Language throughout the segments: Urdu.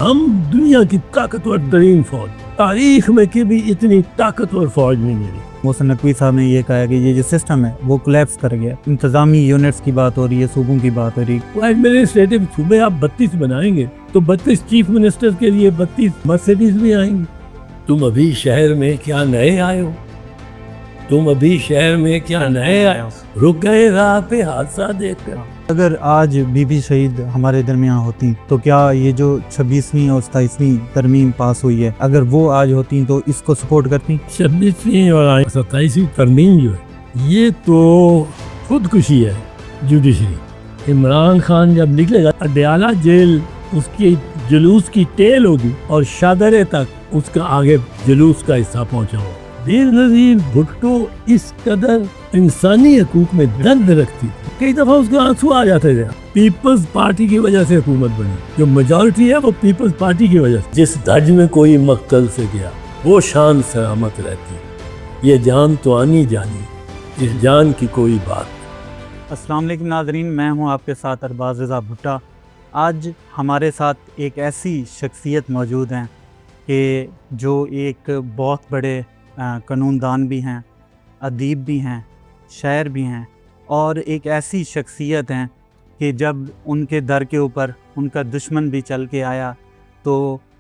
ہم دنیا کی طاقتور ترین فوج، تاریخ میں کبھی اتنی طاقتور فوج نہیں ملی۔ محسن نقوی صاحب نے یہ کہا کہ یہ جو سسٹم ہے وہ کولیپس کر گیا، انتظامی یونٹس کی بات ہو رہی ہے، صوبوں کی بات ہو رہی ہے۔ ایڈمنسٹریٹو صوبے آپ 32 بنائیں گے تو 32 چیف منسٹر کے لیے 32 مرسیڈیز بھی آئیں گی۔ تم ابھی شہر میں کیا نئے آئے ہو؟ رک گئے راہ پہ حادثہ دیکھ کر۔ اگر آج بی بی شہید ہمارے درمیان ہوتی تو کیا یہ جو 26ویں اور 27ویں ترمیم پاس ہوئی ہے، اگر وہ آج ہوتی تو اس کو سپورٹ کرتی؟ 26ویں اور 27ویں ترمیم جو ہے یہ تو خودکشی ہے جوڈیشری۔ عمران خان جب نکلے گا اڈیالہ جیل اس کی جلوس کی ٹیل ہوگی اور شادرے تک اس کا آگے جلوس کا حصہ پہنچا ہو۔ بے نظیر بھٹو اس قدر انسانی حقوق میں درد رکھتی تھی، کئی دفعہ اس کو آنسو آ جاتے تھے۔ پیپلز پارٹی کی وجہ سے حکومت بنی، جو میجورٹی ہے وہ پیپلز پارٹی کی وجہ سے۔ جس درج میں کوئی مقتل سے گیا وہ شان سلامت رہتی، یہ جان تو آنی جانی، اس جان کی کوئی بات۔ السلام علیکم ناظرین، میں ہوں آپ کے ساتھ ارباز رضا بھٹا۔ آج ہمارے ساتھ ایک ایسی شخصیت موجود ہیں کہ جو ایک بہت بڑے قانون دان بھی ہیں، ادیب بھی ہیں، شاعر بھی ہیں، اور ایک ایسی شخصیت ہیں کہ جب ان کے در کے اوپر ان کا دشمن بھی چل کے آیا تو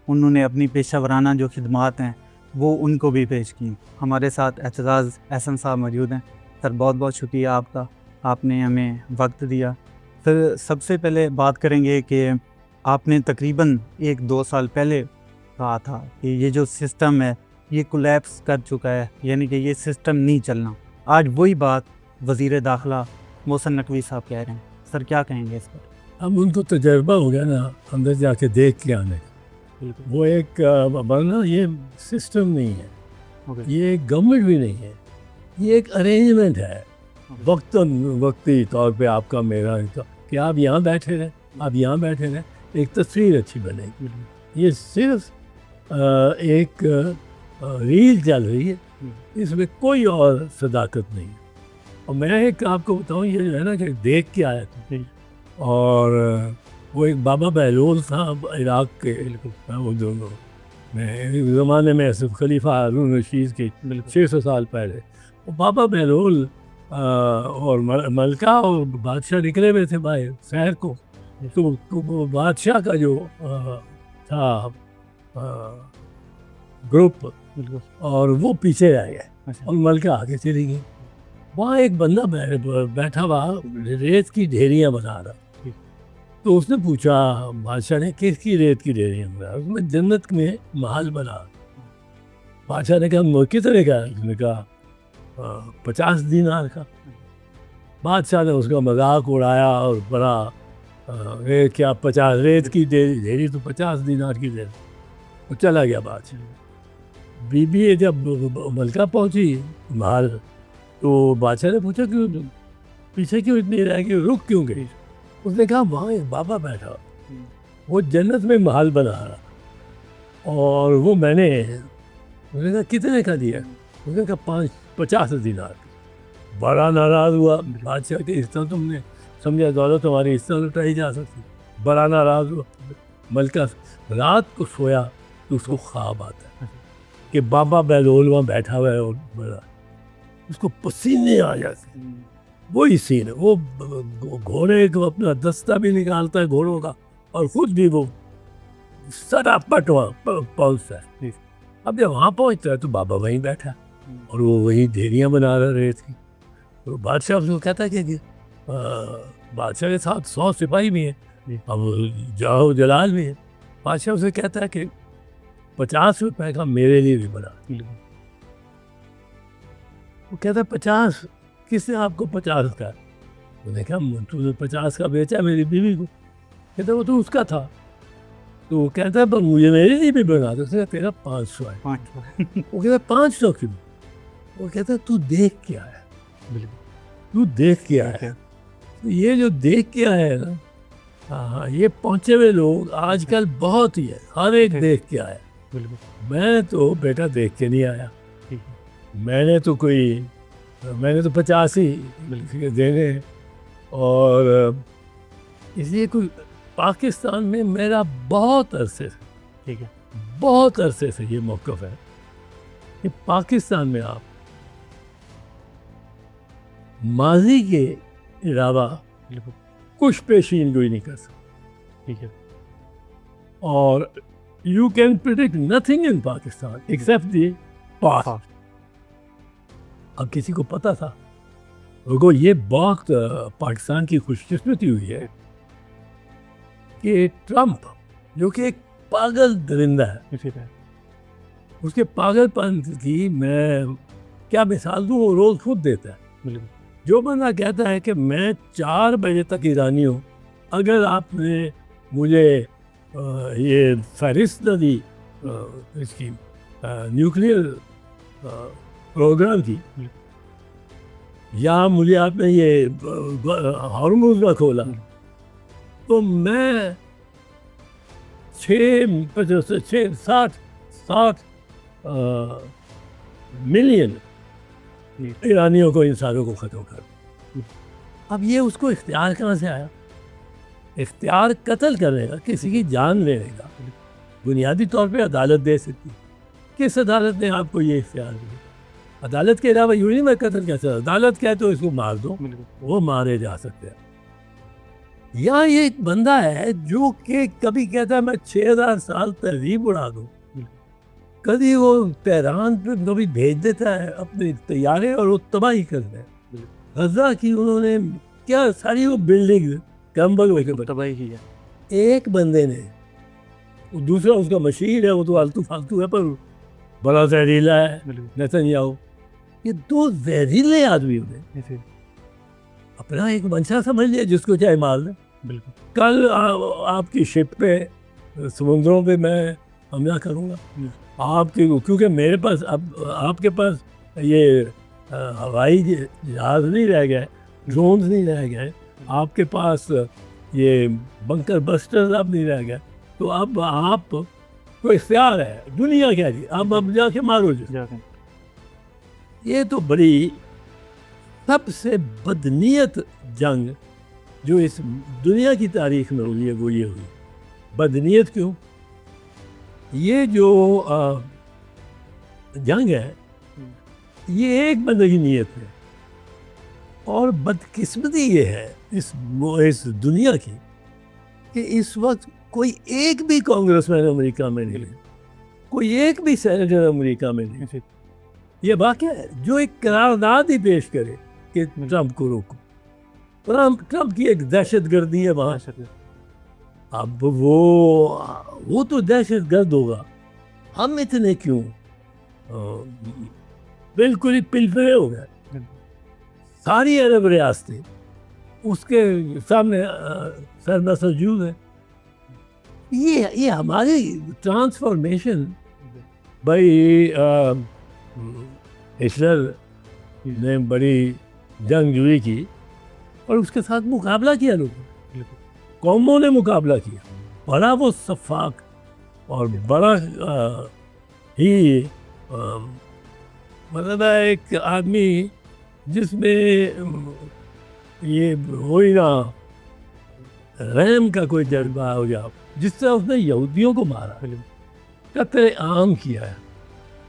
انہوں نے اپنی پیشہ ورانہ جو خدمات ہیں وہ ان کو بھی پیش کی۔ ہمارے ساتھ اعتزاز احسن صاحب موجود ہیں۔ سر بہت بہت شکریہ آپ کا، آپ نے ہمیں وقت دیا۔ پھر سب سے پہلے بات کریں گے کہ آپ نے تقریباً 1-2 سال پہلے کہا تھا کہ یہ جو سسٹم ہے یہ کولیپس کر چکا ہے، یعنی کہ یہ سسٹم نہیں چلنا۔ آج وہی بات وزیر داخلہ محسن نقوی صاحب کہہ رہے ہیں، سر کیا کہیں گے اس پر؟ اب ان کو تجربہ ہو گیا نا اندر جا کے دیکھ کے آنے کا۔ وہ ایک ورنہ یہ سسٹم نہیں ہے، یہ ایک گورنمنٹ بھی نہیں ہے، یہ ایک ارینجمنٹ ہے وقتی طور پہ آپ کا میرا کہ آپ یہاں بیٹھے رہیں، ایک تصویر اچھی بنے گی۔ یہ صرف ایک ریل چل رہی ہے، اس میں کوئی اور صداقت نہیں ہے۔ اور میں ایک آپ کو بتاؤں، یہ جو ہے نا کہ دیکھ کے آیا تھا، اور وہ ایک بابا بہلول تھا عراق کے، وہ دونوں میں زمانے میں خلیفہ ہارون رشید کے 600 سال پہلے، وہ بابا بہلول اور ملکہ اور بادشاہ نکلے ہوئے تھے باہر شہر کو، تو بادشاہ کا جو تھا گروپ اور وہ پیچھے رہ گئے اور ملکہ آگے چلی گئی۔ وہاں ایک بندہ بیٹھا ہوا ریت کی ڈھیریاں بنا رہا، تو اس نے پوچھا بادشاہ نے کس کی ریت کی ڈھیریاں بنا؟ اس میں جنت میں محل بنا۔ بادشاہ نے کہا کتنے کا؟ اس نے کہا 50 دینار کا۔ بادشاہ نے اس کا مذاق اڑایا اور بڑا کیا 50 ریت کی ڈھیری تو 50 دینار کی دے، وہ چلا گیا بادشاہ۔ بی بی جب ملکہ پہنچی محل تو بادشاہ نے پوچھا کہ پیچھے کیوں اتنی رہ گئی، رک کیوں گئی؟ اس نے کہا وہاں ایک بابا بیٹھا، وہ جنت میں محل بنا رہا، اور وہ میں نے، اس نے کہا کتنے کا دیا؟ اس نے کہا 50 دینار۔ بڑا ناراض ہوا بادشاہ کہ اس طرح تم نے سمجھا دولت تمہاری اس طرح لٹائی جا سکتی، بڑا ناراض ہوا۔ ملکہ رات کو سویا تو اس کو خواب آتا ہے کہ بابا بہلول وہاں بیٹھا ہوا ہے اور بڑا، اس کو پسینے آ جاتے ہیں۔ وہی سین ہے، وہ گھوڑے کو اپنا دستہ بھی نکالتا ہے گھوڑوں کا، اور خود بھی وہ سراپٹ وہاں پہنچتا ہے۔ اب جب وہاں پہنچتا ہے تو بابا وہیں بیٹھا اور وہ وہیں ڈھیریاں بنا رہے تھے۔ تو بادشاہ اس کو کہتا ہے کہ بادشاہ کے ساتھ 100 سپاہی بھی ہیں، اب جاہو جلال بھی ہے۔ بادشاہ اسے کہتا ہے کہ 50 روپے کا میرے لیے بھی بنا۔ وہ کہتا ہے 50؟ کس نے آپ کو 50 کا؟ میں نے کہا تو نے 50 کا بیچا میری بیوی کو۔ کہتا وہ تو اس کا تھا۔ تو وہ کہتا ہے پر مجھے میرے لیے بھی بنا دو۔ اس نے کہا تیرا 500 ہے۔ وہ کہتا ہے 500 کیوں؟ وہ کہتا ہے تو دیکھ کیا ہے، تو دیکھ کیا ہے۔ یہ جو دیکھ کے آئے نا، ہاں یہ پہنچے ہوئے لوگ آج کل بہت ہی ہے، ہر ایک دیکھ کے آیا۔ میں تو بیٹا دیکھ کے نہیں آیا، میں نے تو 50 ہی دینے، اور اس لیے کوئی پاکستان میں میرا بہت عرصے ٹھیک ہے. بہت عرصے سے یہ موقف ہے کہ پاکستان میں آپ ماضی کے علاوہ بالکل کچھ پیشین گوئی نہیں کر سکتے. ٹھیک ہے. اور you can predict nothing in Pakistan accept the past. اب کسی کو پتا تھا وہ یہ بہت پاکستان کی خوش قسمتی ہوئی ہے کہ ٹرمپ جو کہ ایک پاگل درندہ ہے، اس کے پاگل پن کی میں کیا مثال دوں، وہ روز خود دیتا ہے. بالکل. جو بندہ کہتا ہے کہ میں 4 بجے تک ایرانی ہوں، اگر آپ نے مجھے یہ فہرست نہ دی اس کی نیوکلیئر پروگرام کی، یا مجھے آپ نے یہ ہارمونز کا کھولا، تو میں 60 ملین ایرانیوں کو، انسانوں کو ختم کر. اب یہ اس کو اختیار کہاں سے آیا؟ اختیار قتل کرنے کا، کسی کی جان لینے کا بنیادی طور پہ عدالت دے سکتی. کس عدالت نے آپ کو یہ اختیار دیا؟ عدالت کے علاوہ یوں نہیں میں قتل کیسے، عدالت کہے تو اس کو مار دو، وہ مارے جا سکتے ہیں. یا یہ ایک بندہ ہے جو کہ کبھی کہتا ہے میں 6000 سال تہذیب اڑا دوں، کبھی وہ تہران پہ کبھی بھیج دیتا ہے اپنے طیارے اور وہ تباہی کر دیں. غزہ کی انہوں نے کیا ساری وہ بلڈنگ کمبل تباہی کی ہے. ایک بندے نے، دوسرا اس کا مشیر ہے، وہ تو آلتو فالتو ہے پر بڑا زہریلا ہے نیتنیاہو. یہ 2 زہریلے آدمی ہوئے، اپنا ایک منشا سمجھ لیا جس کو چاہے مار لیں. بالکل. کل آپ کی شپ پہ، سمندروں پہ میں حملہ کروں گا آپ کی، کیونکہ میرے پاس اب آپ کے پاس یہ ہوائی جہاز نہیں رہ گئے، ڈرونز نہیں رہ گئے، آپ کے پاس یہ بنکر بسٹرز اب نہیں رہ گئے، تو اب آپ کو اختیار ہے دنیا کہہ رہی ہے اب جا کے مارو جی. یہ تو بڑی سب سے بدنیت جنگ جو اس دنیا کی تاریخ میں ہوئی ہے وہ یہ ہوئی. بدنیت کیوں؟ یہ جو جنگ ہے یہ ایک بندے کی نیت ہے، اور بدقسمتی یہ ہے اس دنیا کی کہ اس وقت کوئی ایک بھی کانگریس مین امریکہ میں نہیں، کوئی ایک بھی سینیٹر امریکہ میں نہیں. یہ واقعہ ہے جو ایک قرارداد ہی پیش کرے کہ ٹرمپ کو روکو. ٹرمپ کی ایک دہشت گردی ہے وہاں. اب وہ تو دہشت گرد ہوگا، ہم اتنے کیوں بالکل ہی پلپلے ہو گئے. ساری عرب ریاستیں اس کے سامنے سر مسجود ہے. یہ ہماری ٹرانسفارمیشن بھائی ہٹلر نے بڑی جنگ جوئی کی اور اس کے ساتھ مقابلہ کیا، لوگوں قوموں نے مقابلہ کیا. بڑا وہ سفاک اور بڑا ہی مطلب ایک آدمی جس میں یہ ہوئی نا رحم کا کوئی جذبہ ہو جائے، جس طرح اس نے یہودیوں کو مارا، قتل عام کیا ہے.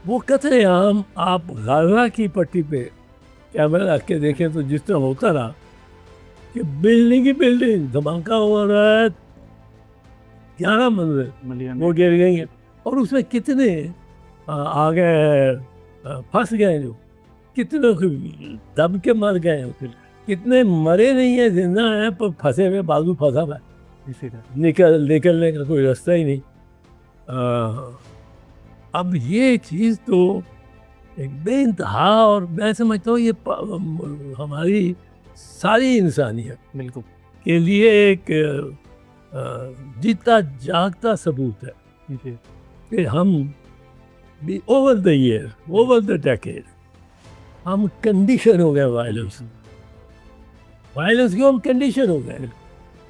وہ قتل عام آپ غزہ کی پٹی پہ کیمرہ رکھ کے دیکھیں تو جس طرح ہوتا رہا کہ بلڈنگ کی بلڈنگ دھماکہ ہو رہا ہے، 11 منزل وہ گر گئی ہیں، اور اس میں کتنے آگے پھنس گئے، جو کتنے دب کے مر گئے ہیں، کتنے مرے نہیں ہیں، زندہ ہیں پر پھنسے ہوئے، بازو پھنسا ہوا ہے، نکلنے کا کوئی راستہ ہی نہیں. اب یہ چیز تو ایک بے انتہا، اور میں سمجھتا ہوں یہ ہماری ساری انسانیت بالکل کے لیے ایک جیتا جاگتا ثبوت ہے کہ ہم بھی over the year, over the decade ہم کنڈیشن ہو گئے وائلنس کی، ہم کنڈیشن ہو گئے.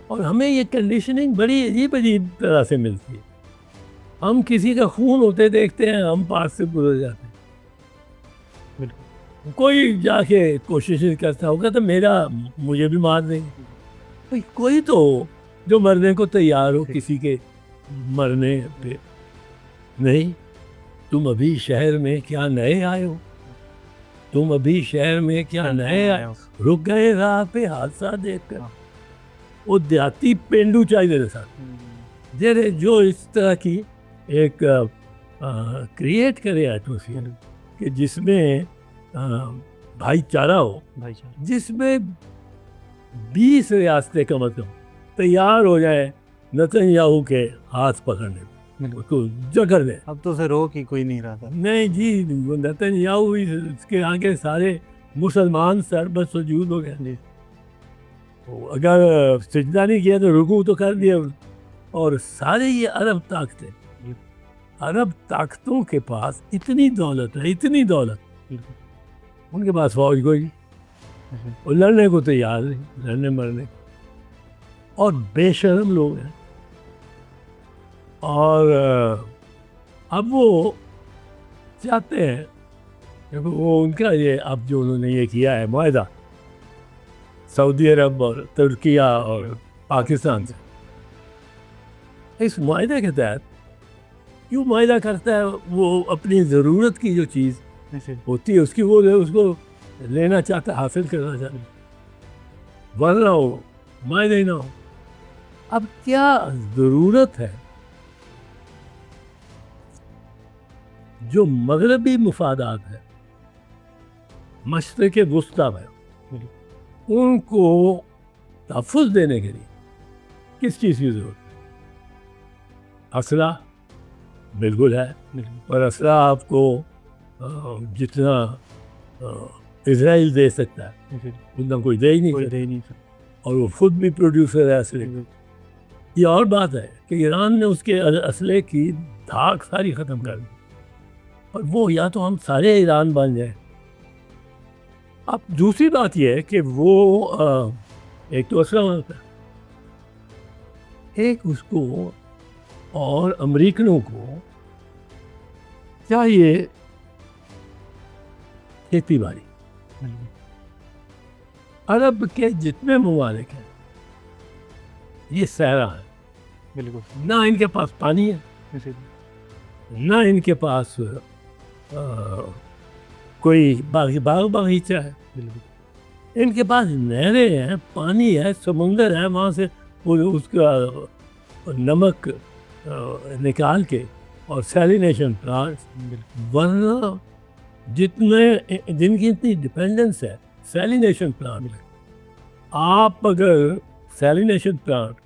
اور ہمیں یہ کنڈیشننگ بڑی عجیب طرح سے ملتی ہے. ہم کسی کا خون ہوتے دیکھتے ہیں، ہم پاس سے گزر جاتے ہیں. کوئی جا کے کوشش کرتا ہوگا تو مجھے بھی مار دیں گے. کوئی تو ہو جو مرنے کو تیار ہو کسی کے مرنے پہ. نہیں تم ابھی شہر میں کیا نئے آئے ہو, تم ابھی شہر میں کیا نئے آئے ہو, رک گئے راہ پہ حادثہ دیکھ کر. وہ دیہاتی پینڈو چاہیے میرے ساتھ جیسے جو اس طرح کی ایک کریٹ کرے ایٹموسفیئر کہ جس میں بھائی چارہ ہو, جس میں 20 ریاستیں کم از کم تیار ہو جائے نتن یاہو کے ہاتھ پکڑنے میں, اس کو جکڑ دے. اب تو اسے روک ہی کوئی نہیں رہا تھا. نہیں جی, نتن یاہو اس کے آگے سارے مسلمان سر بس سجود ہو گئے. جی اگر سجدہ نہیں کیا تو رکوع تو کر دیا. اور سارے یہ عرب طاقتیں, عرب طاقتوں کے پاس اتنی دولت ہے, اتنی دولت, ان کے پاس فوج کوئی نہیں, وہ لڑنے کو تیار نہیں, لڑنے مرنے, اور بے شرم لوگ ہیں. اور اب وہ چاہتے ہیں کہ وہ ان کا یہ اب جو انہوں نے یہ کیا ہے معاہدہ سعودی عرب اور ترکیہ اور پاکستان سے, اس معاہدے کے تحت کیوں معاہدہ کرتا ہے, وہ اپنی ضرورت کی جو چیز ہوتی ہے اس کی وہ اس کو لینا چاہتا ہے, حاصل کرنا چاہتا ہے, ورنہ ہو معاہدہ ہی نہ ہو. اب کیا ضرورت ہے جو مغربی مفادات ہے مشرق وسطیٰ میں, ان کو تحفظ دینے کے لیے کس چیز کی ضرورت ہے؟ اسلحہ بالکل ہے, اور اسلحہ آپ کو جتنا اسرائیل دے سکتا ہے اتنا کوئی دے ہی نہیں سکتا, اور وہ خود بھی پروڈیوسر ہے اسلحے. یہ اور بات ہے کہ ایران نے اس کے اسلحے کی دھاک ساری ختم کر دی, اور وہ یا تو ہم سارے ایران بن جائیں. اب دوسری بات یہ ہے کہ وہ ایک تو اسلحہ ہوتا ہے, ایک اس کو اور امریکنوں کو چاہیے کھیتی باڑی. عرب کے جتنے ممالک ہیں یہ صحرا ہیں, بالکل, نہ ان کے پاس پانی ہے, نہ ان کے پاس کوئی باغ باغیچہ ہے, ان کے پاس نہریں ہیں, پانی ہے, سمندر ہے, وہاں سے وہ اس کا نمک نکال کے اور سیلینیشن پلانٹس, ورنہ جن کی اتنی ڈپینڈنس ہے سیلینیشن پلانٹ. آپ اگر سیلینیشن پلانٹ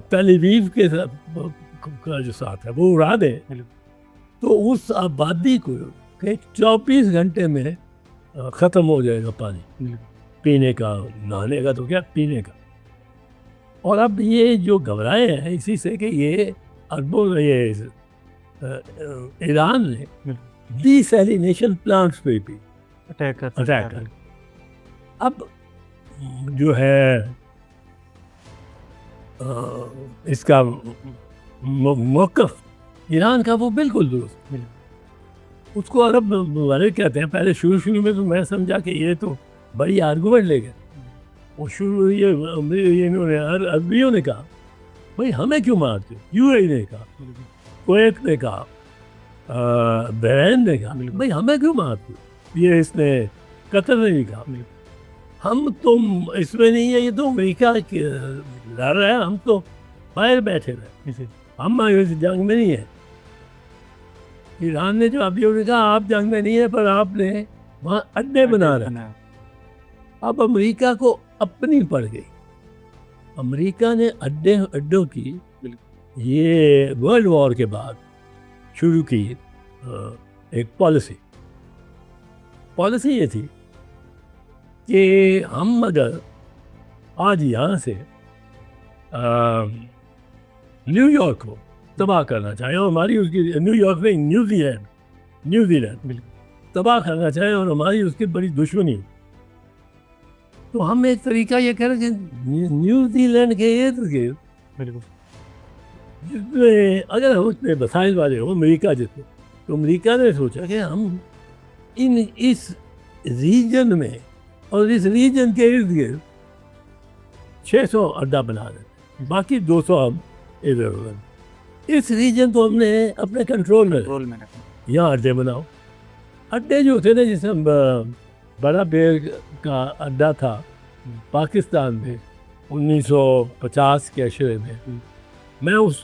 تل ابیب کے کا جو ساتھ ہے وہ اڑا دیں تو اس آبادی کو 24 گھنٹے میں ختم ہو جائے گا پانی پینے کا, نہانے کا تو کیا پینے کا. اور اب یہ جو گھبرائے ہیں اسی سے کہ یہ اربوں یہ ایران نے ڈی سیلینیشن پلانٹس پہ بھی اٹیک کر. اب جو ہے اس کا موقف ایران کا وہ بالکل درست, اس کو عرب ممالک کہتے ہیں. پہلے شروع میں تو میں سمجھا کہ یہ تو بڑی آرگومنٹ لے گئے. وہ شروع انہوں نے عربیوں نے کہا بھائی ہمیں کیوں مارتے, یو اے نے کہا, کویت نے کہا, بحرین نے کہا بھائی ہمیں کیوں مارتے, یہ اس نے قطر نے بھی کہا ہم تم اس میں نہیں ہے, یہ تو امریکہ لڑ رہا ہے, ہم تو باہر بیٹھے رہے, ہم اس جنگ میں نہیں ہیں. ایران نے جو ابھی نے کہا آپ جنگ میں نہیں ہے پر آپ نے وہاں اڈے بنا رہے. اب امریکہ کو اپنی پڑ گئی, امریکہ نے اڈوں کی یہ ورلڈ وار کے بعد شروع کی ایک پالیسی یہ تھی کہ ہم اگر آج یہاں سے نیو یارک کو تباہ کرنا چاہیں, اور ہماری اس کی نیو یارک میں نیو زیلینڈ تباہ کرنا چاہیں اور ہماری اس کی بڑی دشمنی, تو ہم ایک طریقہ یہ کریں کہ نیو زیلینڈ کے ارد گرد جس میں اگر ہم اتنے وسائل والے ہوں امریکہ جتنے, تو امریکہ نے سوچا کہ ہم اس ریجن میں اور اس ریجن کے ارد گرد 600 اڈا بنا دیتے, باقی 200 ہم ادھر ادھر. اس ریجن کو ہم نے اپنے کنٹرول میں رول میں رکھا. یہاں اڈے بناؤ. اڈے جو تھے نا جیسے بڑا بیر کا اڈا تھا پاکستان میں 1950 کے عشرے میں, میں اس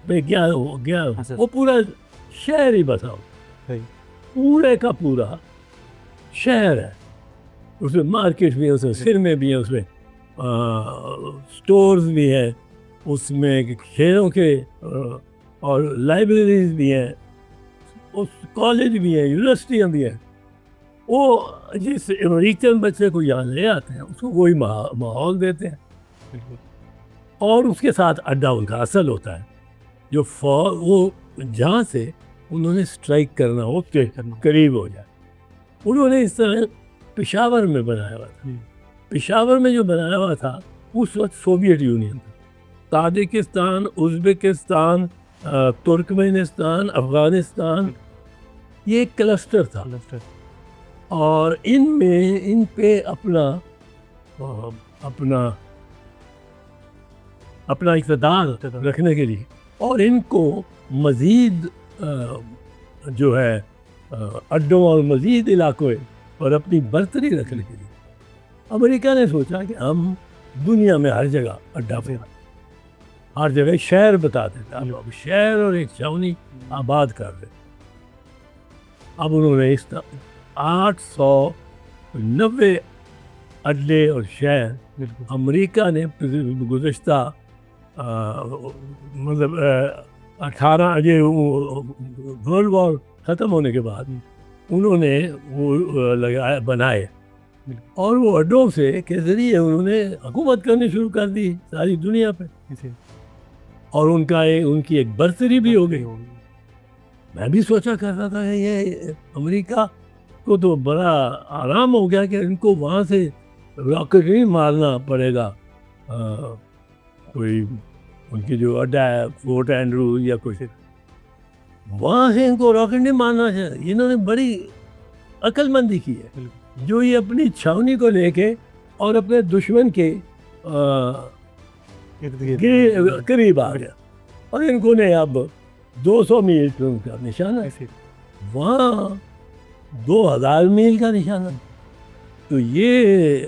پہ گیا وہ پورا شہر ہی بساؤ, پورے کا پورا شہر ہے. اس میں مارکیٹ بھی ہے, اس میں سنیمے بھی ہیں, اس میں اسٹورز بھی ہیں, اس میں کھیلوں کے اور لائبریریز بھی ہیں, اس کالج بھی ہیں, یونیورسٹیاں بھی ہیں. وہ جس امریکن بچے کو یہاں لے آتے ہیں اس کو وہی ماحول دیتے ہیں, اور اس کے ساتھ اڈا ان کا اصل ہوتا ہے جو وہ جہاں سے انہوں نے اسٹرائک کرنا ہو کے قریب ہو جائے. انہوں نے اس طرح پشاور میں بنایا ہوا تھا. پشاور میں جو بنایا ہوا تھا اس وقت سوویت یونین تھا. تاجکستان, ازبکستان, ترکمانستان, افغانستان, یہ ایک کلسٹر تھا, اور ان پہ اپنا اقتدار رکھنے کے لیے اور ان کو مزید جو ہے اڈوں اور مزید علاقوں اور اپنی برتری رکھنے کے لیے امریکہ نے سوچا کہ ہم دنیا میں ہر جگہ اڈا پہ ہر جگہ شہر بتا دیتے, اب شہر اور ایک چھاونی آباد کر دیں. اب انہوں نے اس 890 اڈے اور شہر امریکہ نے گزشتہ مطلب 18 ورلڈ وار ختم ہونے کے بعد انہوں نے وہ بنائے, اور وہ اڈوں سے کے ذریعے انہوں نے حکومت کرنی شروع کر دی ساری دنیا پہ, اور ان کی ایک برتری بھی ہو گئی. میں بھی سوچا کرتا تھا کہ یہ امریکہ کو تو بڑا آرام ہو گیا کہ ان کو وہاں سے راکٹ نہیں مارنا پڑے گا, کوئی ان کی جو اڈا ہے فورٹ اینڈرو یا کچھ, وہاں سے ان کو راکٹ نہیں مارنا چاہیے. انہوں نے بڑی عقل مندی کی ہے جو یہ اپنی چھاونی کو لے کے اور اپنے دشمن کے قریب آ گیا, اور ان کو نے اب 200 میل کا نشانہ ہے, وہاں 2000 میل کا نشانہ. تو یہ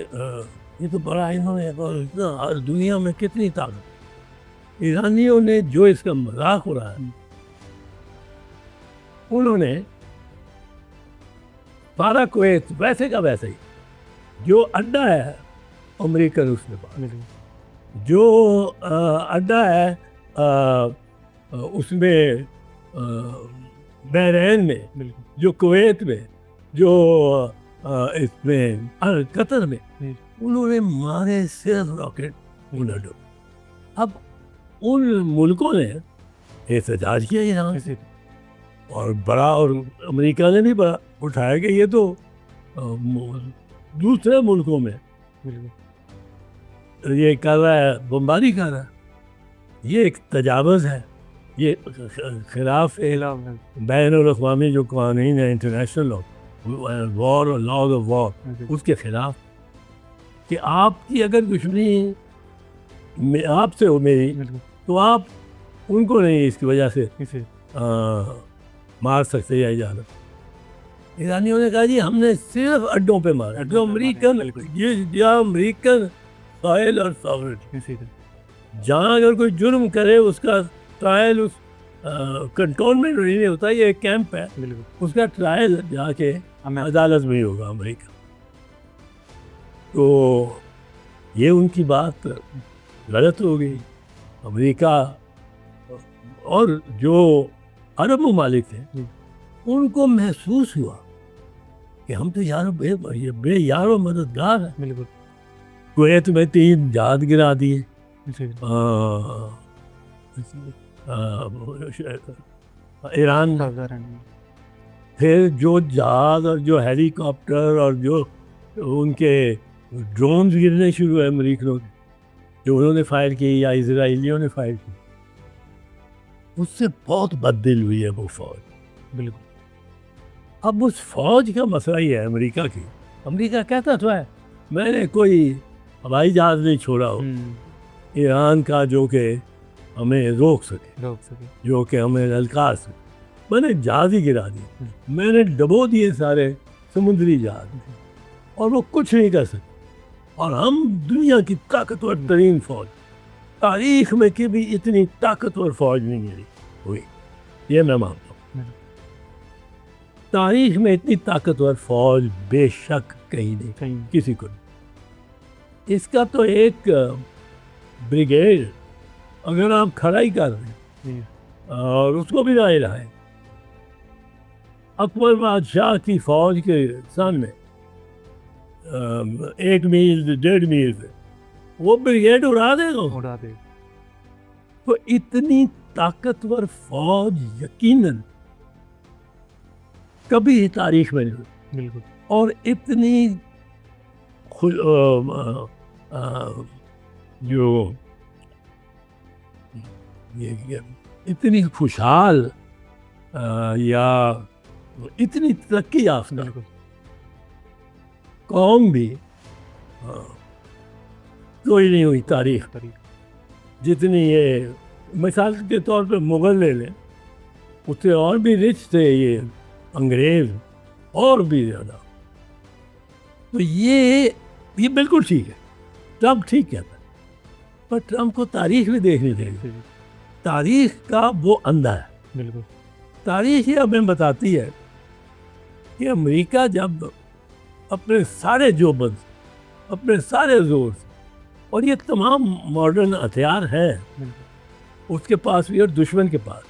تو بڑا انہوں نے ہر دنیا میں کتنی طاقت. ایرانیوں نے جو اس کا مذاق ہو رہا ہے, انہوں نے سارا کویت ویسے کا ویسے ہی جو اڈا ہے امریکن اس میں پاس, جو اڈا ہے اس میں بحرین میں, جو کویت میں, جو اس میں قطر میں, انہوں نے مارے صرف راکٹ ان اڈوں. اب ان ملکوں نے احتجاج کیا ایران سے, اور بڑا, اور امریکہ نے بھی بڑا اٹھایا کہ یہ تو دوسرے ملکوں میں یہ کر رہا ہے, بمباری کر رہا ہے, یہ ایک تجاوز ہے, یہ خلاف بین الاقوامی جو قوانین ہیں, انٹرنیشنل لا, وار اور لاز آف وار, اس کے خلاف. کہ آپ کی اگر دشمنی آپ سے ہو میری, تو آپ ان کو نہیں اس کی وجہ سے مار سکتے یا اجازت. ایرانیوں نے کہا جی ہم نے صرف اڈوں پہ مارا, جو امریکن یہ امریکن ساحل اور ساورنٹی, جہاں اگر کوئی جرم کرے اس کا ٹرائل اس کنٹونمنٹ نہیں ہوتا, یہ ایک کیمپ ہے, اس کا ٹرائل جا کے عدالت میں ہی ہوگا امریکہ. تو یہ ان کی بات غلط ہو گئی. امریکہ اور جو عرب ممالک تھے ان کو محسوس ہوا کہ ہم تو یار بے یار و مددگار ہیں. کویت میں 3 جہاز گرا دیے, ایران, پھر جو جہاز اور جو ہیلی کاپٹر اور جو ان کے ڈرونز گرنے شروع ہوئے امریکنوں کے, جو انہوں نے فائر کی یا اسرائیلیوں نے فائر کی, اس سے بہت بد دل ہوئی ہے وہ فوج. بالکل. اب اس فوج کا مسئلہ یہ ہے امریکہ کی, امریکہ کہتا تو ہے میں نے کوئی ہوائی جہاز نہیں چھوڑا ہو, ایران کا جو کہ ہمیں روک سکے، روک سکے. جو کہ ہمیں للکار سکے. میں نے جہاز ہی گرا دیے، میں نے ڈبو دیے سارے سمندری جہاز، اور وہ کچھ نہیں کر سکے. اور ہم دنیا کی طاقتور ترین فوج، تاریخ میں کبھی اتنی طاقتور فوج نہیں ہوئی، یہ میں مانتا ہوں. تاریخ میں اتنی طاقتور فوج بے شک کہیں نہیں، کسی کو نہیں. اس کا تو ایک بریگیڈ اگر آپ کھڑا ہی کر رہے ہیں اور اس کو بھی نہ ہلائیں، اکبر بادشاہ کی فوج کے سامنے 1 میل 1.5 میل سے وہ بریگیڈ اڑا دے گا. تو اتنی طاقتور فوج یقیناً کبھی تاریخ میں نہیں ہوئی. بالکل. اور اتنی جو اتنی خوشحال یا اتنی ترقی یافتہ قوم بھی کوئی نہیں ہوئی تاریخ. جتنی یہ مثال کے طور پہ مغل لے لیں، اس سے اور بھی رچ تھے یہ انگریز، اور بھی زیادہ. تو یہ بالکل ٹھیک ہے، ٹرمپ ٹھیک کہتا ہے، پر ٹرمپ کو تاریخ بھی دیکھنی چاہیے. تاریخ کا وہ اندھا ہے. بالکل. تاریخ یہ ہمیں بتاتی ہے کہ امریکہ جب اپنے سارے جوبن، اپنے سارے زور سے، اور یہ تمام ماڈرن ہتھیار ہیں اس کے پاس بھی اور دشمن کے پاس،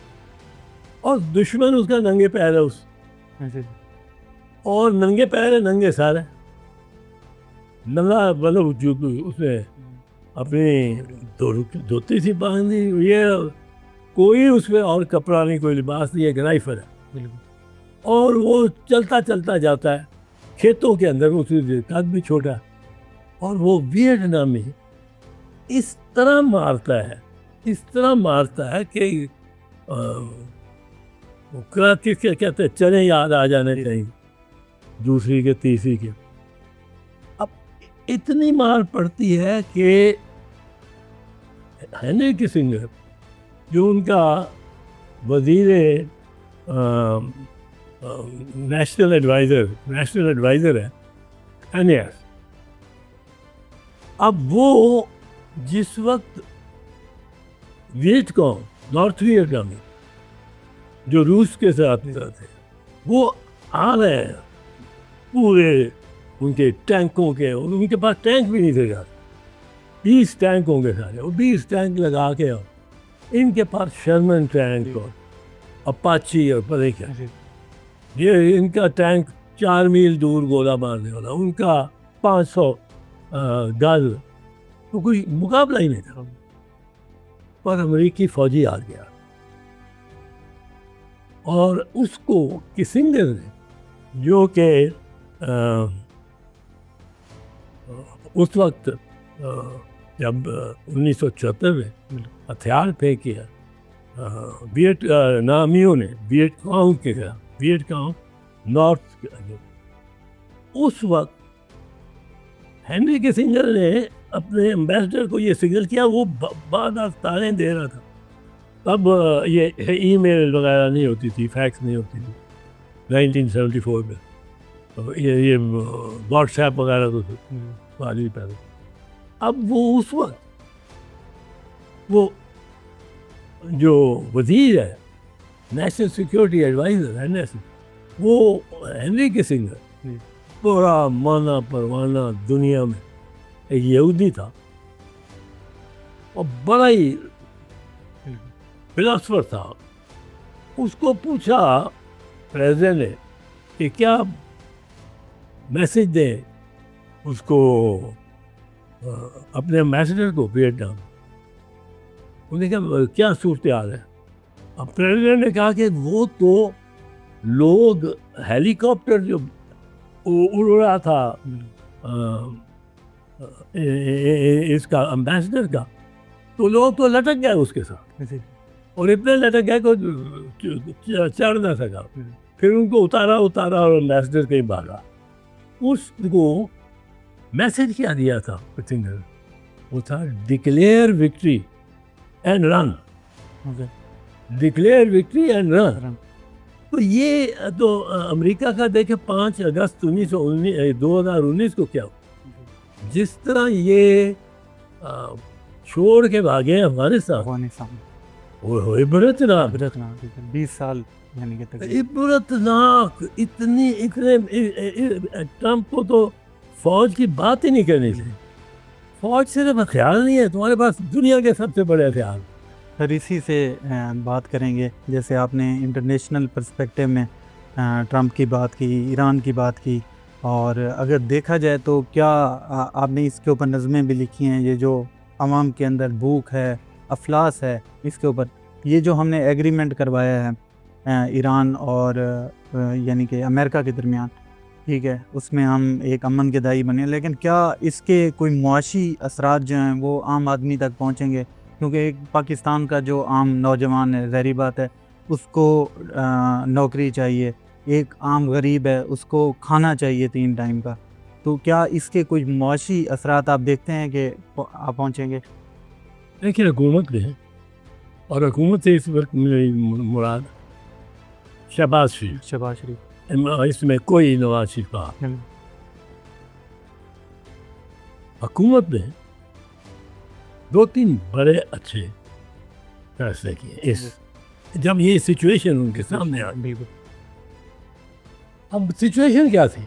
اور دشمن اس کا ننگے پیر ہے، اور ننگے پیر ہے، ننگے سر ہے. ننگا مطلب جو اس نے اپنی دھوتی سی باندھی، یہ کوئی اس پہ اور کپڑا نہیں، کوئی لباس نہیں، ایک رائفل ہے. اور وہ چلتا چلتا جاتا ہے کھیتوں کے اندر، اس کا قد بھی چھوٹا، اور وہ ویتنامی اس طرح مارتا ہے کہ کراچی کے کہتے ہیں چنے یاد آ جانے چاہیے، دوسری کے تیسری کے. اب اتنی مار پڑتی ہے کہ ہینری کسنگر جو ان کا وزیر نیشنل ایڈوائزر ہے NAS، اب وہ جس وقت ویٹ کانگ، نارتھ ویتنامی جو روس کے ساتھ تھے، وہ آ رہے ہیں پورے ان کے ٹینکوں کے، اور ان کے پاس ٹینک بھی نہیں تھے زیادہ، 20 ٹینک ہوں گے سارے، اور 20 ٹینک لگا کے، اور ان کے پاس شرمن ٹینک اور اپاچی اور پتہ کیا، یہ ان کا ٹینک 4 میل دور گولہ مارنے والا، ان کا 500 گز، تو کوئی مقابلہ ہی نہیں تھا. پر امریکی فوجی آ گیا، اور اس کو کسنگر نے، جو کہ اس وقت جب 1974 میں ہتھیار پھینکے ویٹ نامیوں نے، ویٹ کانگ نارتھ، اس وقت ہینری کسنگر نے اپنے ایمبیسڈر کو یہ سگنل کیا، وہ بعد تانے دے رہا تھا. تب یہ ای میل وغیرہ نہیں ہوتی تھی، فیکس نہیں ہوتی تھی 1974 میں، یہ واٹس ایپ وغیرہ تو پہلے. اب وہ اس وقت وہ جو وزیر ہے نیشنل سیکورٹی ایڈوائزر NS، وہ ہینری کسنگر پورا مانا پروانا دنیا میں ایک یہودی تھا، اور بڑا ہی فلاسفر تھا. اس کو پوچھا پریزیڈنٹ نے کہ کیا میسج دیں اس کو، اپنے ایمبیسڈر کو ویتنام. انہوں نے کہا کیا صورتحال ہے؟ اب پریزیڈنٹ نے کہا کہ وہ تو لوگ ہیلی کاپٹر جو اڑ رہا تھا اس کا ایمبیسڈر کا، تو لوگ تو لٹک گئے اس کے ساتھ، اور اتنے لٹک گئے کہ چڑھ نہ سکا. پھر ان کو اتارا اور ایمبیسڈر کہیں بھاگا. اس کو میسج کیا دیا تھا کسنگر، وہ تھا declare victory and run. Declare victory and run. تو یہ تو امریکہ کا دیکھیں 5 اگست 2019 کو کیا ہوا, جس طرح یہ چھوڑ کے بھاگے افغانستان, وہ عبرتناک 20 سال یعنی کہ عبرتناک. اتنے ٹرمپ کو تو فوج کی بات ہی نہیں کرنی چاہیے. فوج صرف ہتھیار نہیں ہے, تمہارے پاس دنیا کے سب سے بڑے ہتھیار. سر اسی سے بات کریں گے, جیسے آپ نے انٹرنیشنل پرسپیکٹیو میں ٹرمپ کی بات کی, ایران کی بات کی, اور اگر دیکھا جائے تو کیا آپ نے اس کے اوپر نظمیں بھی لکھی ہیں, یہ جو عوام کے اندر بھوک ہے, افلاس ہے, اس کے اوپر یہ جو ہم نے ایگریمنٹ کروایا ہے ایران اور یعنی کہ امریکہ کے درمیان, ٹھیک ہے, اس میں ہم ایک امن کے دائی بنے, لیکن کیا اس کے کوئی معاشی اثرات جو ہیں وہ عام آدمی تک پہنچیں گے؟ کیونکہ ایک پاکستان کا جو عام نوجوان ہے, ظاہری بات ہے اس کو نوکری چاہیے, ایک عام غریب ہے اس کو کھانا چاہیے 3 ٹائم کا, تو کیا اس کے کوئی معاشی اثرات آپ دیکھتے ہیں کہ آپ پہنچیں گے؟ لیکن حکومت نے, اور حکومت سے اس وقت مراد شہباز شریف, اس میں کوئی نواز شریف کا, حکومت نے 2-3 بڑے اچھے فیصلے کیے جب یہ سچویشن ان کے سامنے آ گئی. اب سچویشن کیا تھی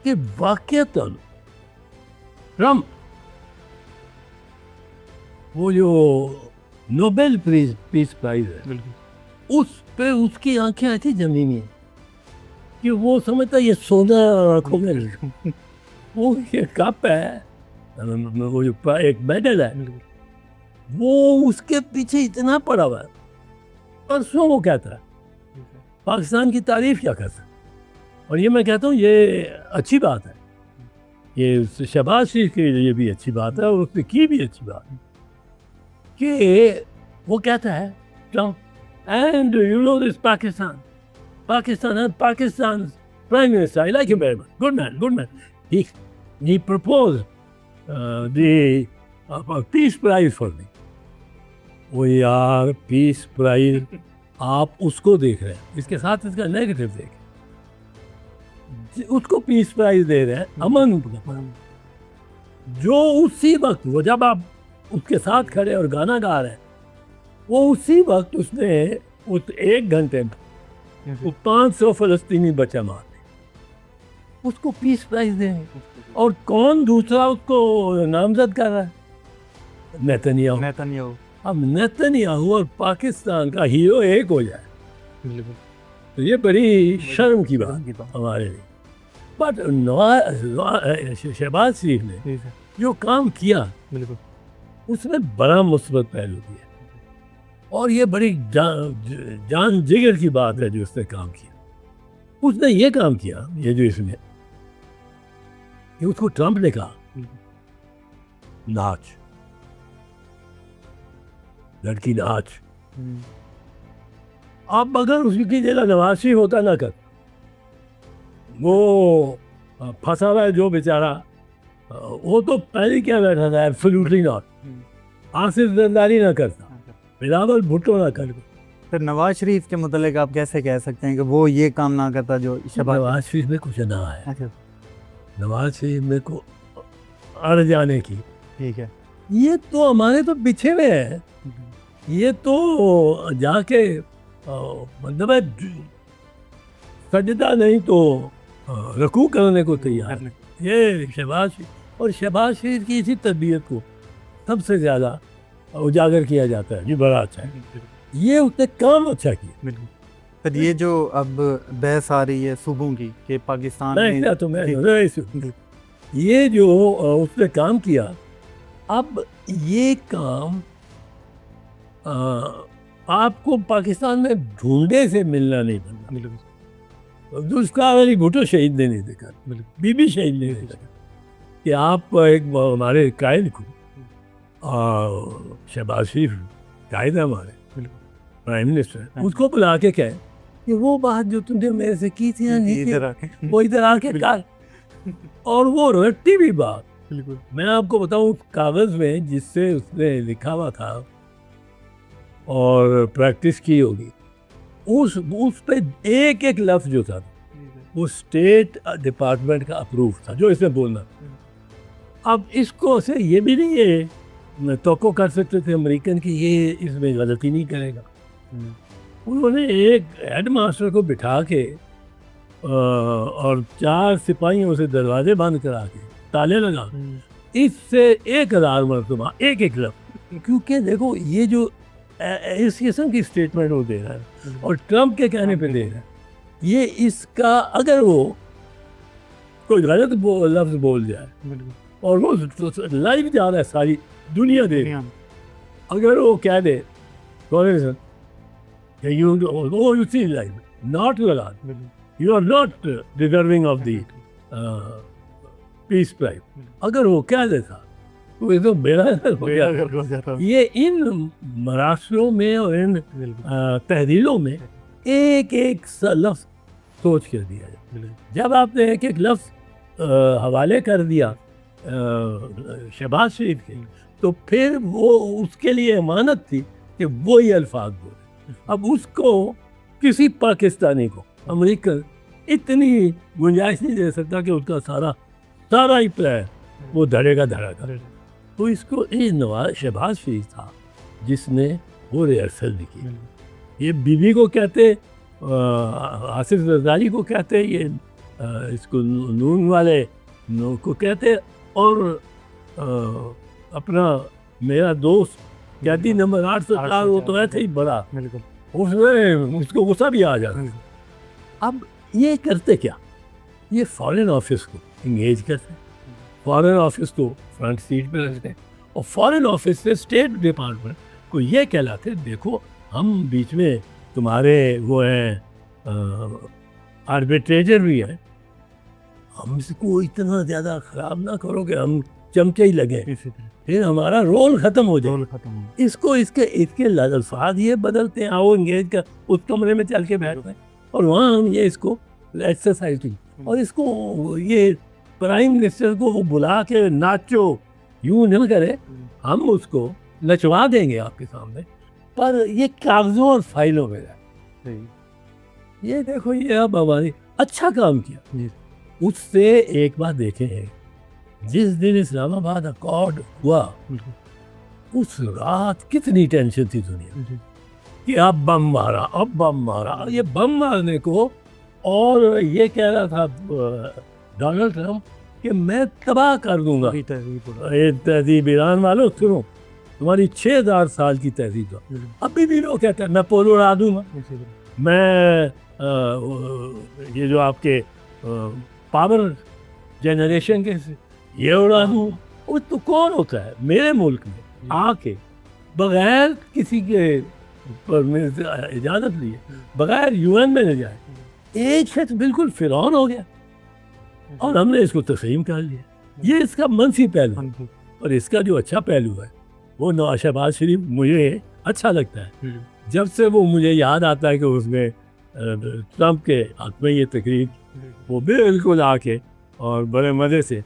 کہ واقعتاً ٹرمپ وہ جو نوبل پیس پرائز ہے اس پہ اس کی آنکھیں ایسی جمی ہوئی کہ وہ سمجھتا یہ سونا آنکھوں میں, وہ یہ کپ ہے, وہ جو ایک میڈل ہے, وہ اس کے پیچھے اتنا پڑا ہوا ہے. پرسوں وہ کہتا ہے پاکستان کی تعریف کیا کرتا ہے, اور یہ میں کہتا ہوں یہ اچھی بات ہے, یہ شہباز شریف کے لیے بھی اچھی بات ہے اور اس کی بھی اچھی بات ہے کہ وہ کہتا ہے Trump, and you know this Pakistan and Pakistan's Prime Minister, I like him very much, good man. He proposed the peace prize for me. وہ یار پیس پرائز آپ اس کو دیکھ رہے ہیں, اس کے ساتھ اس کا نیگیٹو دیکھیں, اس کو پیس پرائز دے رہے ہیں امن, جو اسی وقت وہ جب آپ اس کے ساتھ کھڑے اور گانا گا رہے ہیں, وہ اسی وقت اس نے اس 1 گھنٹے میں وہ 500 فلسطینی بچہ مار دے, اس کو پیس پرائز دیں. اور کون دوسرا اس کو نامزد کر رہا ہے؟ نیتنیاہو. اب نیتنیاہو اور پاکستان کا ہیرو ایک ہو جائے تو یہ بڑی شرم کی بات ہمارے لیے. بٹ شہباز شریف نے جو کام کیا اس میں بڑا مثبت پہلو دیا, اور یہ بڑی جان جگر کی بات ہے جو اس نے کام کیا. اس نے یہ کام کیا, یہ جو اس میں کہ اس کو ٹرمپ نے کہا ناچ, لڑکی ناچ. اب اگر اس کی جگہ نواز شریف ہوتا نہ کر, وہ پھنسا ہوا ہے جو بیچارہ, وہ تو پہلے کیا بیٹھا تھا, ایبسلیوٹلی ناٹ. آصف زرداری نہ کرتا, بلاول بھٹو نہ کرتا. پھر نواز شریف کے متعلق آپ کیسے کہہ سکتے ہیں کہ وہ یہ کام نہ کرتا جو نواز شریف میں کچھ نہ ہے. نواز شریف میں کو اڑ جانے کی, ٹھیک ہے, یہ تو ہمارے تو پیچھے میں ہے, یہ تو جا کے مطلب ہے سجدہ نہیں تو رکوع کرنے کو تیار. یہ شہباز شریف, اور شہباز شریف کی اسی تربیت کو سب سے زیادہ اجاگر کیا جاتا ہے. جی بڑا اچھا ہے, یہ اس نے کام اچھا کیا. پھر یہ جو اب بحث آ رہی ہے صوبوں کی کہ پاکستان یہ جو اس نے کام کیا, اب یہ کام آپ کو پاکستان میں ڈھونڈے سے ملنا نہیں بننا. اس کا بھٹو شہید نے نہیں دیکھا, بی بی شہید نے نہیں دیکھا کہ آپ ایک ہمارے قائد کو, شہباز شریف قائد ہے ہمارے پرائم منسٹر, اس کو بلا کے کہے کہ وہ بات جو تم نے میرے سے کی تھی وہ ادھر آ کے کر, اور وہ رٹی بھی بات. میں آپ کو بتاؤں کاغذ میں جس سے اس نے لکھا ہوا تھا اور پریکٹس کی ہوگی، اس پہ ایک ایک لفظ جو تھا وہ اسٹیٹ ڈپارٹمنٹ کا اپروو تھا جو اس نے بولنا. اب اس کو سے یہ بھی نہیں ہے توقع کر سکتے تھے امریکن کہ یہ اس میں غلطی نہیں کرے گا. انہوں نے ایک ہیڈ ماسٹر کو بٹھا کے اور 4 سپاہیوں سے دروازے بند کرا کے تالے لگا، اس سے 1000 مرتبہ ایک ایک لفظ، کیونکہ دیکھو یہ جو اس قسم کی اسٹیٹمنٹ وہ دے رہا ہے اور ٹرمپ کے کہنے پہ دے رہا ہے، یہ اس کا اگر وہ کوئی غلط لفظ بول جائے اور وہ لائیو جا رہا ہے ساری دنیا دے، اگر وہ کہہ دے you see like not you are not deserving of the peace prize، اگر وہ کہہ دیتا تو یہ تو میرا ہو گیا. یہ ان مراسلوں میں اور ان تحریروں میں ایک ایک لفظ سوچ کر دیا جائے. جب آپ نے ایک ایک لفظ حوالے کر دیا شہباز شریف کے، تو پھر وہ اس کے لیے امانت تھی کہ وہی الفاظ بولے. اب اس کو کسی پاکستانی کو امریکن اتنی گنجائش نہیں دے سکتا کہ اس کا سارا ہی پلان وہ دھڑے گا. تو اس کو شہباز شریف تھا جس نے وہ ریہرسل بھی کی. یہ بی بی کو کہتے، آصف زرداری کو کہتے، یہ اس کو نون والے کو کہتے، اور اپنا میرا دوست قیدی نمبر 804 وہ تو ایسے ہی بڑا، اس کو غصہ بھی آ جاتا. اب یہ کرتے کیا، یہ فارن آفس کو انگیج کرتے ہیں، فارن آفس کو فرنٹ سیٹ پہ رکھتے ہیں، اور فارن آفس سے اسٹیٹ ڈپارٹمنٹ کو یہ کہلاتے دیکھو ہم بیچ میں تمہارے وہ ہیں آربیٹریٹر بھی ہیں، ہم اس کو اتنا زیادہ خراب نہ کرو کہ ہم چمچے ہی لگیں، پھر ہمارا رول ختم ہو جائے. اس کو اس کے الفاظ یہ بدلتے ہیں، آؤ انگیج کر اس کمرے میں چل کے بیٹھتے ہیں اور وہاں ہم یہ اس کو ایکسرسائز کی، اور اس کو یہ پرائم منسٹر کو وہ بلا کے ناچو یوں نہ کرے، ہم اس کو نچوا دیں گے آپ کے سامنے، پر یہ کاغذوں اور فائلوں میں رہے. یہ دیکھو یہ اب ہماری اچھا کام کیا. اس سے ایک بات دیکھیں، جس دن اسلام آباد اکارڈ ہوا اس رات کتنی ٹینشن تھی دنیا کہ اب بم مارا. یہ بم مارنے کو، اور یہ کہہ رہا تھا ڈونلڈ ٹرمپ کہ میں تباہ کر دوں گا تہذیب ایران والوں، سنو تمہاری 6000 سال کی تہذیب. ابھی بھی لوگ کہتے ہیں میں پول اڑا دوں گا، میں یہ جو آپ کے پاور جنریشن کے یہ اڑا دوں. وہ تو کون ہوتا ہے میرے ملک میں آ کے بغیر کسی کے اجازت لیے، بغیر UN میں نہ جائے، ایک شخص بالکل فرعون ہو گیا اور ہم نے اس کو تسلیم کر لیا. یہ اس کا منفی پہلو ہے. اور اس کا جو اچھا پہلو ہے وہ نواز شہباز شریف مجھے اچھا لگتا ہے. جب سے وہ مجھے یاد آتا ہے کہ اس میں ٹرمپ کے حق میں یہ تقریر، وہ بالکل آ کے اور بڑے مزے سے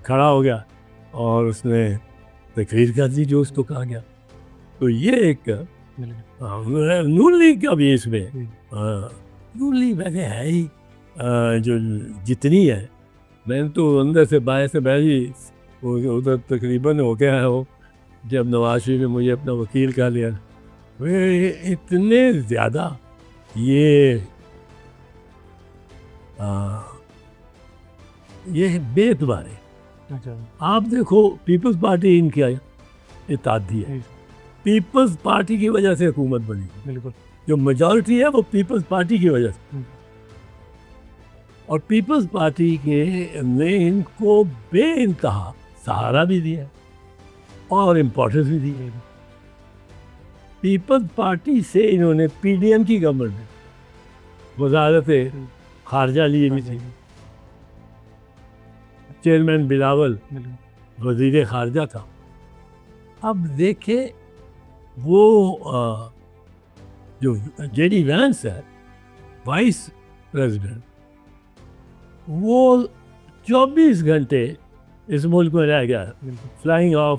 کھڑا ہو گیا اور اس نے تقریر کر دی جو اس کو کہا گیا. تو یہ ایک نون لیگ کا بھی اس میں نون لیگ ویسے ہے ہی جو جتنی ہے، میں تو اندر سے باہر سے بہی ادھر تقریباً ہو گیا ہے. وہ جب نواز شریف نے مجھے اپنا وکیل کہا لیا، اتنے زیادہ یہ بے اعتبار ہے. آپ دیکھو پیپلز پارٹی ان کی اتحادی ہے، پیپلز پارٹی کی وجہ سے حکومت بنی. بالکل جو میجورٹی ہے وہ پیپلز پارٹی کی وجہ سے، اور پیپلز پارٹی کے نے ان کو بے انتہا سہارا بھی دیا اور امپورٹنس بھی دی. پیپلز پارٹی سے انہوں نے PDM کی گورنمنٹ وزارت خارجہ لی بھی تھی. چیئرمین بلاول وزیر خارجہ تھا. اب دیکھیں وہ جو JD وینس ہے وائس پریزیڈنٹ، وہ 24 گھنٹے اس ملک میں رہ گیا، flying of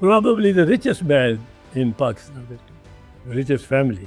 probably the richest man in Pakistan, richest family।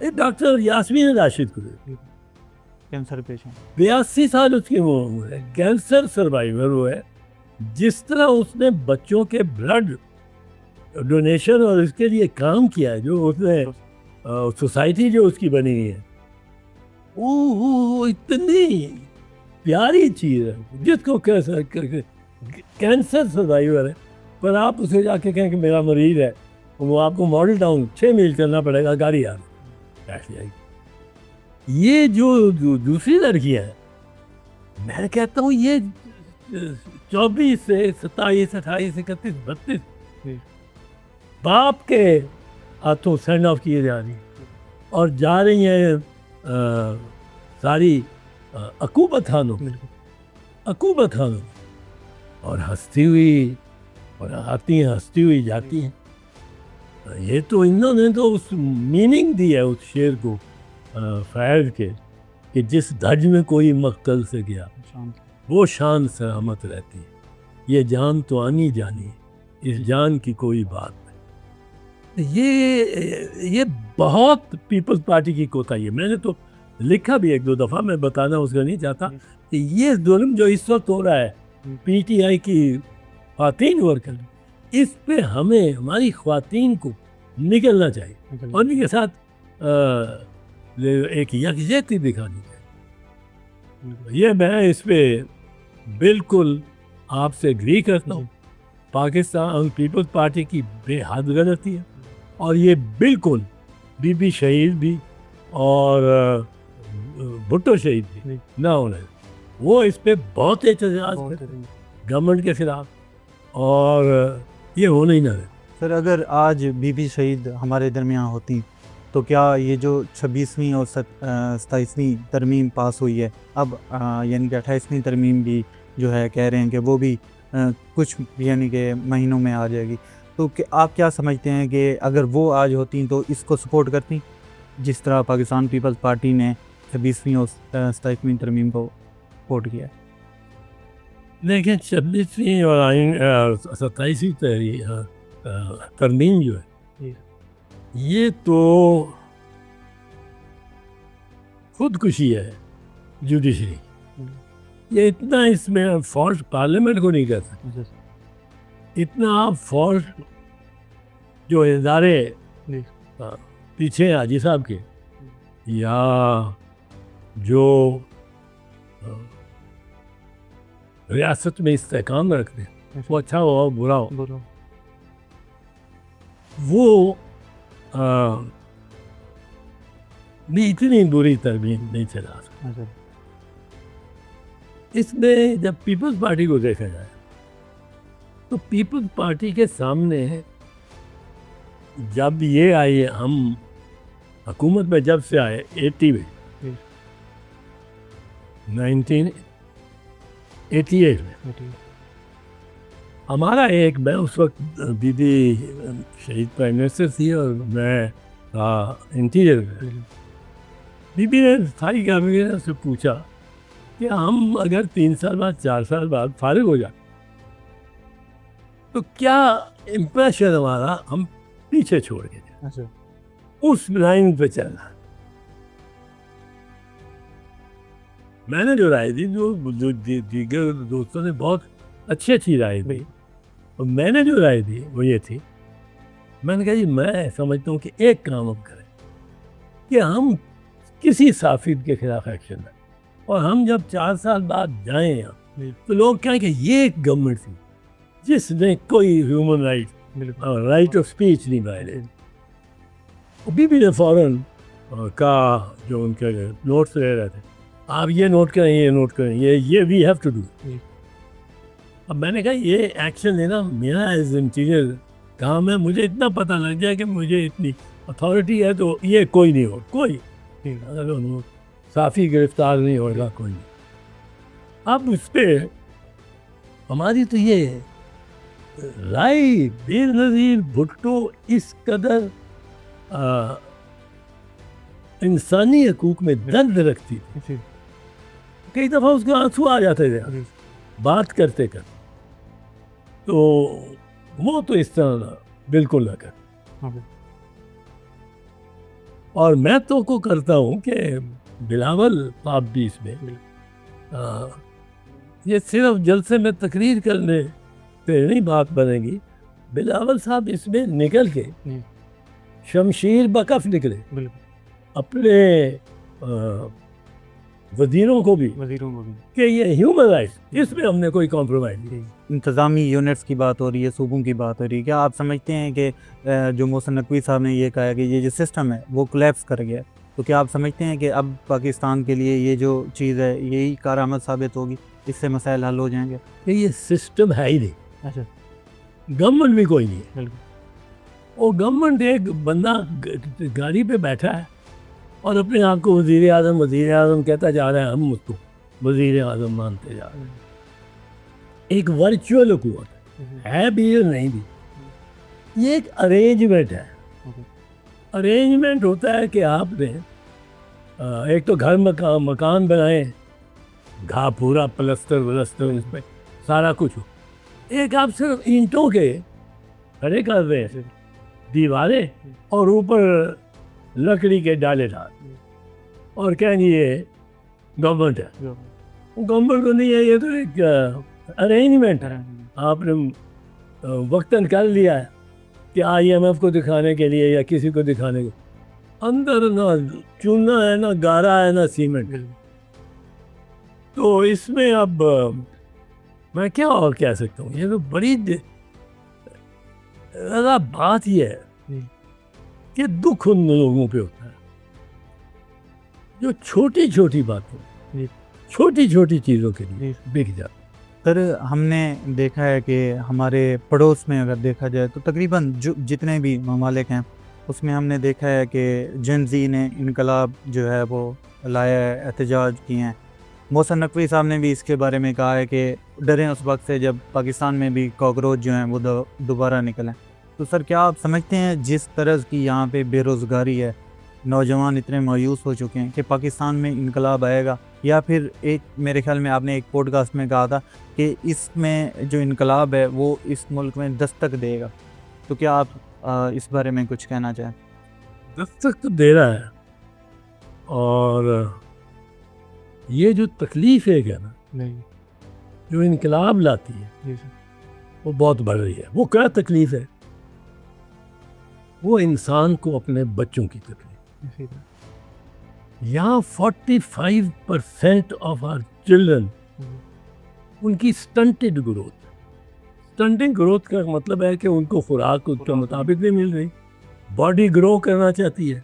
Doctor Yasmin Rashid کو کینسر پیشنٹ 82 سال اس کی وہ ہے, کینسر سروائیور وہ ہے. جس طرح اس نے بچوں کے بلڈ ڈونیشن اور اس کے لیے کام کیا ہے, جو اس نے سوسائٹی جو اس کی بنی ہوئی ہے, وہ اتنی پیاری چیز ہے. جس کو کینسر سروائیور ہے, پر آپ اسے جا کے کہیں کہ میرا مریض ہے, وہ آپ کو ماڈل ٹاؤن 6 میل چلنا پڑے گا, گاڑی آ بیٹھ جائے گی. یہ جو دوسری لڑکیاں ہیں, میں کہتا ہوں یہ 24 سے 27 28 31 32 باپ کے ہاتھوں سینڈ آف کیے جا رہی ہیں اور جا رہی ہیں ساری عقوبت خانوں اور ہنستی ہوئی, اور آتی ہیں ہنستی ہوئی جاتی ہیں. یہ تو انہوں نے تو اس میننگ دی ہے اس شعر کو فیض کے, کہ جس دھج میں کوئی مقتل سے گیا وہ شان سلامت رہتی ہے. یہ جان تو آنی جانی ہے, اس جان کی کوئی بات نہیں. یہ بہت پیپلز پارٹی کی کوتاہی ہے. میں نے تو لکھا بھی 1-2 دفعہ, میں بتانا اس کا نہیں چاہتا, کہ یہ ظلم جو اس وقت ہو رہا ہے پی ٹی آئی کی خواتین ورکر, اس پہ ہمیں ہماری خواتین کو نکلنا چاہیے اور ان کے ساتھ ایک یکجہتی دکھانی چاہیے. یہ میں اس پہ بالکل آپ سے اگری کرتا ہوں. پاکستان پیپلز پارٹی کی بے حد غلطی ہے, اور یہ بالکل بی بی شہید بھی اور بھٹو شہید بھی نہ ہونا, وہ اس پہ بہت احتجاج کرتے ہیں گورنمنٹ کے خلاف, اور یہ ہونا ہی نہ رہے. سر اگر آج بی بی شہید ہمارے درمیان ہوتی تو کیا یہ جو 26ویں اور 27ویں ترمیم پاس ہوئی ہے, اب یعنی کہ 28ویں ترمیم بھی جو ہے کہہ رہے ہیں کہ وہ بھی کچھ یعنی کہ مہینوں میں آ جائے گی, تو کہ آپ کیا سمجھتے ہیں کہ اگر وہ آج ہوتی تو اس کو سپورٹ کرتی, جس طرح پاکستان پیپلز پارٹی نے 26ویں اور 27ویں ترمیم کو سپورٹ کیا ہے؟ لیکن 26ویں اور 27ویں ترمیم جو ہے یہ تو خودکشی ہے جوڈیشری. یہ اتنا اس میں فالٹ پارلیمنٹ کو نہیں کر سکتے, اتنا آپ فالٹ جو ادارے پیچھے حاجی صاحب کے یا جو ریاست میں استحکام رکھتے ہیں, وہ اچھا ہو برا ہو, وہ بھی اتنی بری ترمیم نہیں چلا سکتا. اس میں جب پیپلز پارٹی کو دیکھا جائے تو پیپلز پارٹی کے سامنے جب یہ آئی, ہم حکومت میں جب سے آئے 80 میں 1988 میں, ہمارا ایک, میں اس وقت بی بی شہید پرائم منسٹر تھی اور میں انٹیریئر میں. بی بی نے ساری کابینہ سے پوچھا کہ ہم اگر 3 سال بعد 4 سال بعد فارغ ہو جائیں تو کیا امپریشن ہمارا ہم پیچھے چھوڑ کے جائیں, اس لائن پہ چلنا. میں نے جو رائے دی, جو دیگر دوستوں نے بہت اچھی رائے دی, اور میں نے جو رائے دی وہ یہ تھی, میں نے کہا جی میں سمجھتا ہوں کہ ایک کام ہم کریں کہ ہم کسی صحافی کے خلاف ایکشن لیں, اور ہم جب 4 سال بعد جائیں یہاں تو لوگ کہیں کہ یہ ایک گورنمنٹ تھی جس نے کوئی ہیومن رائٹ آف اسپیچ نہیں وائلیٹ. بی بی نے فوراً کہا, جو ان کے نوٹس لے رہے تھے, آپ یہ نوٹ کریں, یہ نوٹ کریں, یہ وی ہیو ٹو ڈو. اب میں نے کہا یہ ایکشن لینا میرا ایز انٹیریئر کام ہے, مجھے اتنا پتہ لگ جائے کہ مجھے اتنی اتھارٹی ہے تو یہ کوئی نہیں ہو, کوئی صحافی گرفتار نہیں ہوگا, کوئی نہیں. اب اس پہ ہماری تو یہ رائے بے نظیر بھٹو اس قدر انسانی حقوق میں درد رکھتی تھی, کئی دفعہ اس کے آنسو آ جاتے تھے بات کرتے کرتے. تو وہ تو اس طرح بالکل نہ کر. اور میں تو کو کرتا ہوں کہ بلاول صاحب بھی اس میں یہ صرف جلسے میں تقریر کرنے پہ نہیں بات بنے گی. بلاول صاحب اس میں نکل کے شمشیر بکف نکلے, اپنے وزیروں کو بھی کہ یہ ہیومن رائٹس, اس میں ہم نے کوئی کمپرومائز نہیں. انتظامی یونٹس کی بات ہو رہی ہے, صوبوں کی بات ہو رہی ہے, کیا آپ سمجھتے ہیں کہ جو محسن نقوی صاحب نے یہ کہا کہ یہ جو سسٹم ہے وہ کولیپس کر گیا, تو کیا آپ سمجھتے ہیں کہ اب پاکستان کے لیے یہ جو چیز ہے یہی کارآمد ثابت ہوگی, اس سے مسائل حل ہو جائیں گے؟ کہ یہ سسٹم ہے ہی نہیں. اچھا, گورنمنٹ بھی کوئی نہیں ہے. بالکل. وہ گورنمنٹ ایک بندہ گاڑی پہ بیٹھا ہے اور اپنے آپ کو وزیر اعظم کہتا جا رہا ہے, ہم اس کو وزیر اعظم مانتے جا رہے ہیں. ایک ورچوئل حکومت ہے بھی اور نہیں بھی. یہ ایک ارینجمنٹ ہے. ارینجمنٹ ہوتا ہے کہ آپ نے ایک تو گھر مکان بنائیں, گھا پورا پلستر اس پہ سارا کچھ ہو. ایک آپ صرف اینٹوں کے کھڑے کر رہے ہیں دیواریں اور اوپر لکڑی کے ڈالے ڈال اور کہیں یہ گورنمنٹ ہے. گورنمنٹ تو نہیں ہے, یہ تو ایک ارینجمنٹ ہے. آپ نے وقتاً کر لیا ہے کہ IMF کو دکھانے کے لیے یا کسی کو دکھانے کے, اندر نہ چونا ہے, نہ گارا ہے, نہ سیمنٹ. تو اس میں اب میں کیا اور کہہ سکتا ہوں. یہ تو بڑی بات یہ ہے کہ دکھ ان لوگوں پہ ہوتا ہے جو چھوٹی چھوٹی باتیں, چھوٹی چھوٹی چیزوں کے لیے بک جاتے. سر ہم نے دیکھا ہے کہ ہمارے پڑوس میں اگر دیکھا جائے تو تقریباً جتنے بھی ممالک ہیں اس میں ہم نے دیکھا ہے کہ جن زی نے انقلاب جو ہے وہ لایا ہے, احتجاج کیے ہیں. محسن نقوی صاحب نے بھی اس کے بارے میں کہا ہے کہ ڈریں اس وقت سے جب پاکستان میں بھی کاکروچ جو ہیں وہ دوبارہ نکلیں. تو سر کیا آپ سمجھتے ہیں جس طرز کی یہاں پہ بے روزگاری ہے, نوجوان اتنے مایوس ہو چکے ہیں کہ پاکستان میں انقلاب آئے گا, یا پھر ایک میرے خیال میں آپ نے ایک پوڈ کاسٹ میں کہا تھا کہ اس میں جو انقلاب ہے وہ اس ملک میں دستک دے گا, تو کیا آپ اس بارے میں کچھ کہنا چاہیں؟ دستک تو دے رہا ہے, اور یہ جو تکلیف ہے کیا نا جو انقلاب لاتی ہے وہ بہت بڑھ رہی ہے. وہ کیا تکلیف ہے؟ وہ انسان کو اپنے بچوں کی تکلیف. یہاں 45% آف آر چلڈرن ان کی سٹنٹڈ گروتھ. سٹنٹنگ گروتھ کا مطلب ہے کہ ان کو خوراک اس کے مطابق نہیں مل رہی. باڈی گرو کرنا چاہتی ہے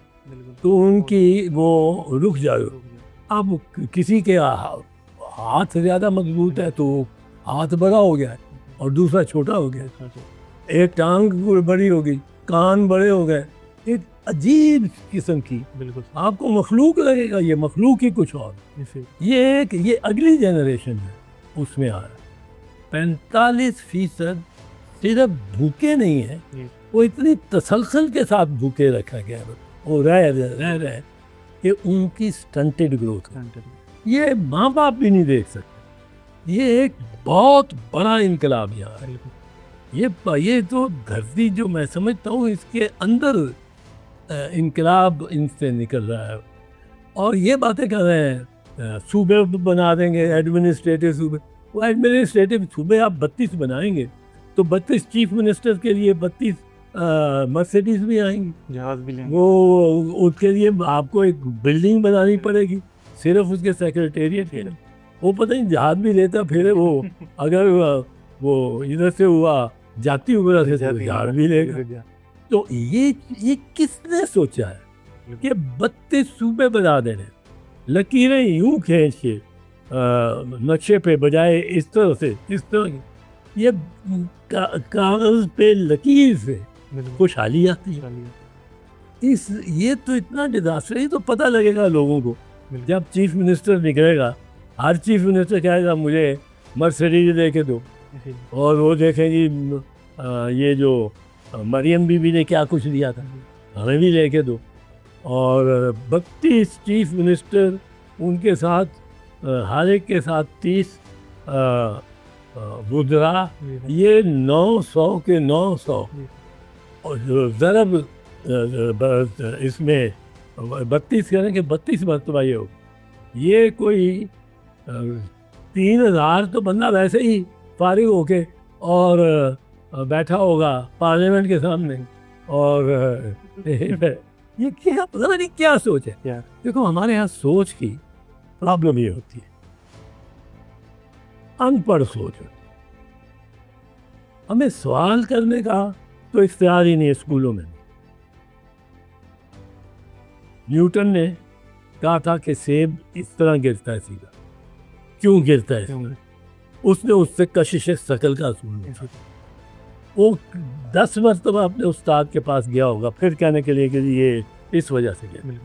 تو ان کی وہ رک جائے. اب کسی کے ہاتھ زیادہ مضبوط ہے تو ہاتھ بڑا ہو گیا ہے اور دوسرا چھوٹا ہو گیا. ایک ٹانگ بڑی ہو گئی, کان بڑے ہو گئے. ایک عجیب قسم کی آپ کو مخلوق لگے گا, یہ مخلوق ہی کچھ اور. یہ اگلی جنریشن ہے اس میں آ رہا ہے. 45% صرف بھوکے نہیں ہیں, وہ اتنی تسلسل کے ساتھ بھوکے رکھا گیا ہے, وہ رہ رہے کہ ان کی سٹنٹڈ گروتھ. یہ ماں باپ بھی نہیں دیکھ سکتے. یہ ایک بہت بڑا انقلاب یہاں ہے. یہ تو دھرتی جو میں سمجھتا ہوں اس کے اندر انقلاب ان سے نکل رہا ہے. اور یہ باتیں کر رہے ہیں صوبے بنا دیں گے, ایڈمنسٹریٹو صوبے. وہ ایڈمنسٹریٹو صوبے آپ 32 بنائیں گے تو 32 چیف منسٹر کے لیے 32 مرسیڈیز بھی آئیں گی, جہاز بھی لیں گے. وہ اس کے لیے آپ کو ایک بلڈنگ بنانی پڑے گی صرف اس کے سیکرٹیریٹ ہے. وہ پتہ نہیں جہاز بھی لیتا پھر وہ, اگر وہ ادھر سے ہوا جاتی وغیرہ سے جہاز بھی لے گا. تو یہ کس نے سوچا ہے کہ 32 صوبے بنا دینے, لکیریں یوں کھینچ کے نقشے پہ بجائے اس طرح سے اس طرح, یہ کاغذ پہ لکیر سے خوشحالی آتی ہے. یہ تو اتنا ڈیزاسٹر. یہ تو پتہ لگے گا لوگوں کو جب چیف منسٹر نکلے گا. ہر چیف منسٹر کہے گا مجھے مرسیڈیز دے کے دو, اور وہ دیکھیں گی یہ جو مریم بی بی نے کیا کچھ دیا تھا ہمیں بھی لے کے دو. اور 32 چیف منسٹر, ان کے ساتھ ہر ایک کے ساتھ 30 وزراء, یہ 900 کے 900. اور ضرب اس میں 32 کہہ رہے ہیں کہ 32 مرتبہ یہ ہو. یہ کوئی 3000 تو بندہ ویسے ہی فارغ ہو کے اور بیٹھا ہوگا پارلیمنٹ کے سامنے, اور یہ کیا پتہ نہیں کیا سوچ ہے. دیکھو ہمارے یہاں سوچ کی پرابلم یہ ہوتی ہے, ان پڑھ سوچ ہوتی ہے. ہمیں سوال کرنے کا تو اختیار ہی نہیں ہے اسکولوں میں. نیوٹن نے کہا تھا کہ سیب اس طرح گرتا ہے سیدھا, کیوں گرتا ہے؟ اس نے اس سے کشش ثقل کا اصول لیا. وہ 10 مرتبہ اپنے استاد کے پاس گیا ہوگا پھر کہنے کے لیے کہ یہ اس وجہ سے گیا.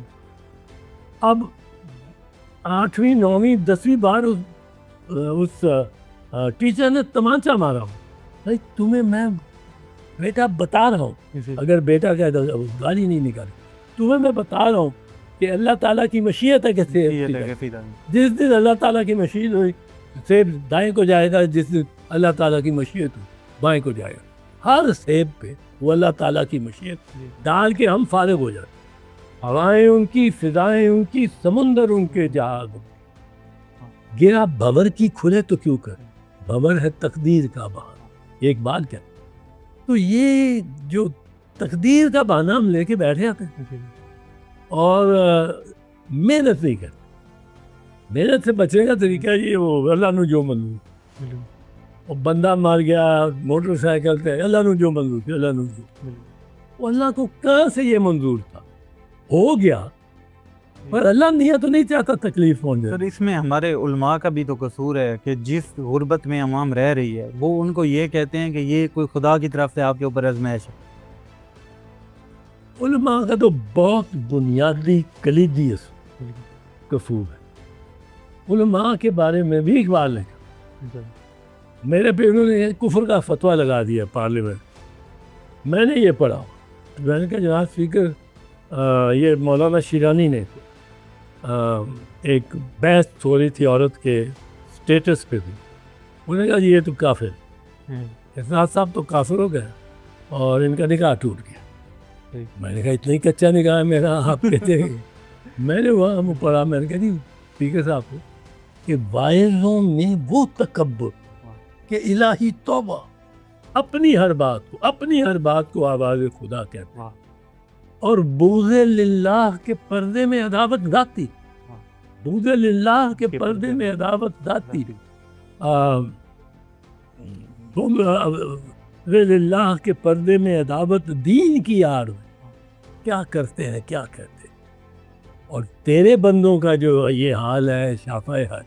اب 8ویں 9ویں 10ویں بار اس ٹیچر نے تمانچہ مارا ہوں, بھائی تمہیں میں بیٹا بتا رہا ہوں, اگر بیٹا کہہ دو گالی نہیں نکالی, تمہیں میں بتا رہا ہوں کہ اللہ تعالیٰ کی مشیت ہے کہ جس دن اللہ تعالیٰ کی مشیت ہوئی سیب دائیں کو جائے گا, جس دن اللہ تعالیٰ کی مشیت ہو بائیں کو جائے گا. ہر سیب پہ وہ اللہ تعالیٰ کی مشیت ڈال کے ہم فارغ ہو جاتے. ہوائیں ان کی, فضائیں ان کی, سمندر ان کے جہاز. گرا ببر کی کھلے تو کیوں کر, ببر ہے تقدیر کا بہانہ. ایک بات کیا, تو یہ جو تقدیر کا بہانہ ہم لے کے بیٹھے آتے ہیں اور محنت نہیں کرتے. محنت سے بچنے کا طریقہ یہ وہ اللہ نو جو منظور, اور بندہ مار گیا موٹر سائیکل پہ, اللہ نو جو منظور تھی, اللہ نو جو. اللہ کو کہاں سے یہ منظور تھا, ہو گیا, پر اللہ نہیں تو نہیں چاہتا تکلیف پہنچ جائے. سر اس میں ہمارے علماء کا بھی تو قصور ہے کہ جس غربت میں عوام رہ رہی ہے وہ ان کو یہ کہتے ہیں کہ یہ کوئی خدا کی طرف سے آپ کے اوپر آزمائش ہے. علماء کا تو بہت بنیادی کلیدی قصور ہے. علماء کے بارے میں بھی اقبال نے کہا, میرے پہ انہوں نے کفر کا فتویٰ لگا دیا پارلیمنٹ. میں نے یہ پڑھا, میں نے کہا جناب اسپیکر یہ مولانا شیرانی نے ایک بحث ہو رہی تھی عورت کے اسٹیٹس پہ بھی, انہوں نے کہا یہ تو کافر, احساس صاحب تو کافر ہو گئے اور ان کا نکاح ٹوٹ گیا. میں نے کہا اتنا ہی کچا نکاح ہے میرا, آپ کہتے ہیں. میں نے وہاں پڑھا, میں نے کہا جی اسپیکر صاحب کو کہ وائروں میں وہ تکبر کہ الہی توبہ, اپنی ہر بات کو آواز خدا کہتے ہیں, اور بغض للہ کے پردے میں عداوت ذاتی, بغض للہ کے پردے میں عداوت ذاتی, بغض للہ کے پردے میں عداوت دین کی آڑ میں. کیا کرتے ہیں, کیا کہتے ہیں. اور تیرے بندوں کا جو یہ حال ہے شافع ہے,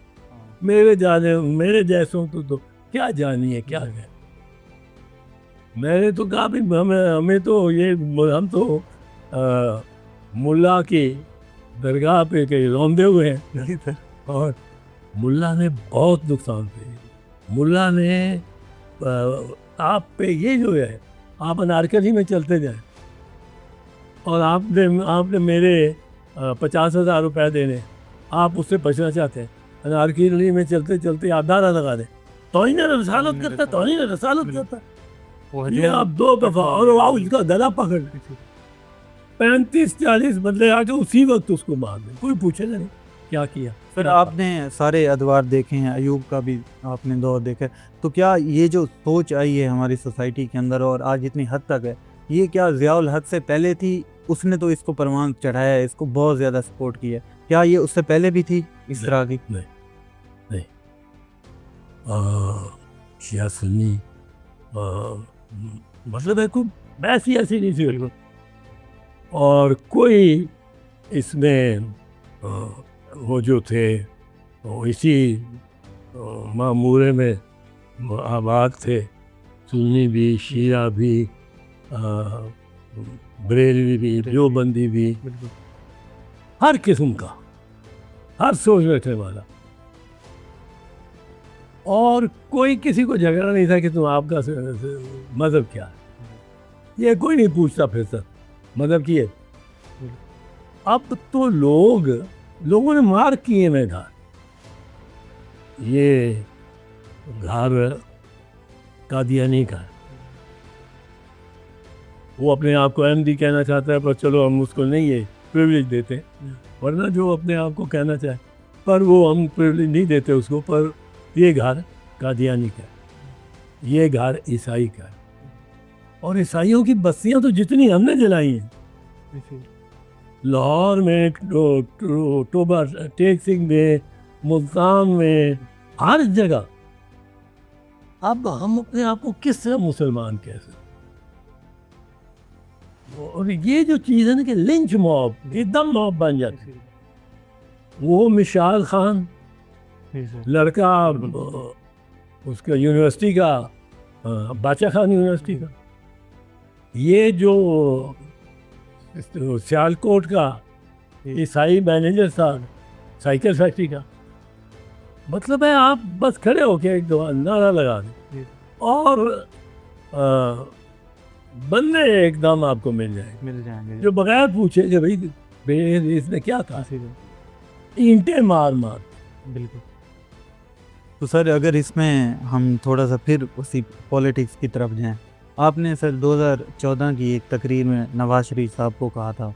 میرے جیسوں تو کیا جانیے کیا ہے. میں نے تو کہا ہمیں تو یہ ہم تو ملا کی درگاہ پہ کہیں روندے ہوئے ہیں, اور ملا نے بہت نقصان کیا. ملا نے آپ پہ یہ جو ہے, آپ انارکلی میں چلتے جائیں اور آپ نے میرے 50,000 روپے دینے, آپ اس سے بچنا چاہتے ہیں, انارکلی میں چلتے چلتے آپ دارہ لگا دیں, توہین رسالت کرتا, توہین رسالت کرتا. یہ آپ 2 دفعہ اور اس کا گلا پکڑ 35-40 بندے آ کے اسی وقت اس کو مار دیں, کوئی پوچھے گا نہیں کیا کیا. پھر آپ نے سارے ادوار دیکھے ہیں, ایوب کا بھی آپ نے دور دیکھا, تو کیا یہ جو سوچ آئی ہے ہماری سوسائٹی کے اندر اور آج اتنی حد تک ہے, یہ کیا ضیاء الحق سے پہلے تھی؟ اس نے تو اس کو پروان چڑھایا ہے, اس کو بہت زیادہ سپورٹ کیا, کیا یہ اس سے پہلے بھی تھی اس طرح کی؟ نہیں. شیعہ سنی مطلب ہے کوئی بحث ہی ایسی نہیں تھی, اور کوئی اس میں وہ جو تھے وہ اسی معمورے میں آباد تھے, سنی بھی, شیعہ بھی, بریلوی بھی, دیوبندی بھی, ہر قسم کا, ہر سوچ بیٹھنے والا, اور کوئی کسی کو جھگڑا نہیں تھا کہ تم آپ کا مذہب کیا ہے. یہ کوئی نہیں پوچھتا پھرتا مذہب کی ہے. اب تو لوگوں نے مار کیے میں گھر, یہ گھر قادیانی کا ہے, وہ اپنے آپ کو احمدی کہنا چاہتا ہے, پر چلو ہم اس کو نہیں, پریولیج دیتے ہیں، ورنہ جو اپنے آپ کو کہنا چاہے، پر وہ ہم پریولیج نہیں دیتے اس کو. پر یہ گھر قادیانی کا ہے، یہ گھر عیسائی کا ہے، اور عیسائیوں کی بستیاں تو جتنی ہم نے جلائی ہیں، لاہور میں، ٹوبا ٹیک سنگھ میں، ملتان میں، ہر جگہ. اب ہم اپنے آپ کو کس طرح مسلمان کہہ سکتے؟ اور یہ جو چیز ہے نا کہ لنچ موب، ایک دم موب بن جاتی ہے. وہ مشال خان لڑکا اس کا یونیورسٹی کا، باچا خان یونیورسٹی کا، یہ جو سیالکوٹ کا عیسائی مینیجر تھا سائیکل فیکٹری کا. مطلب ہے آپ بس کھڑے ہو کے ایک دو نعرہ لگا دیں اور بندے ایک دم آپ کو مل جائیں گے جو بغیر پوچھے کہ بھائی اس نے کیا تھا، اینٹیں مار مار. بالکل. تو سر اگر اس میں ہم تھوڑا سا پھر اسی پولیٹکس کی طرف جائیں، آپ نے سر 2014 کی ایک تقریر میں نواز شریف صاحب کو کہا تھا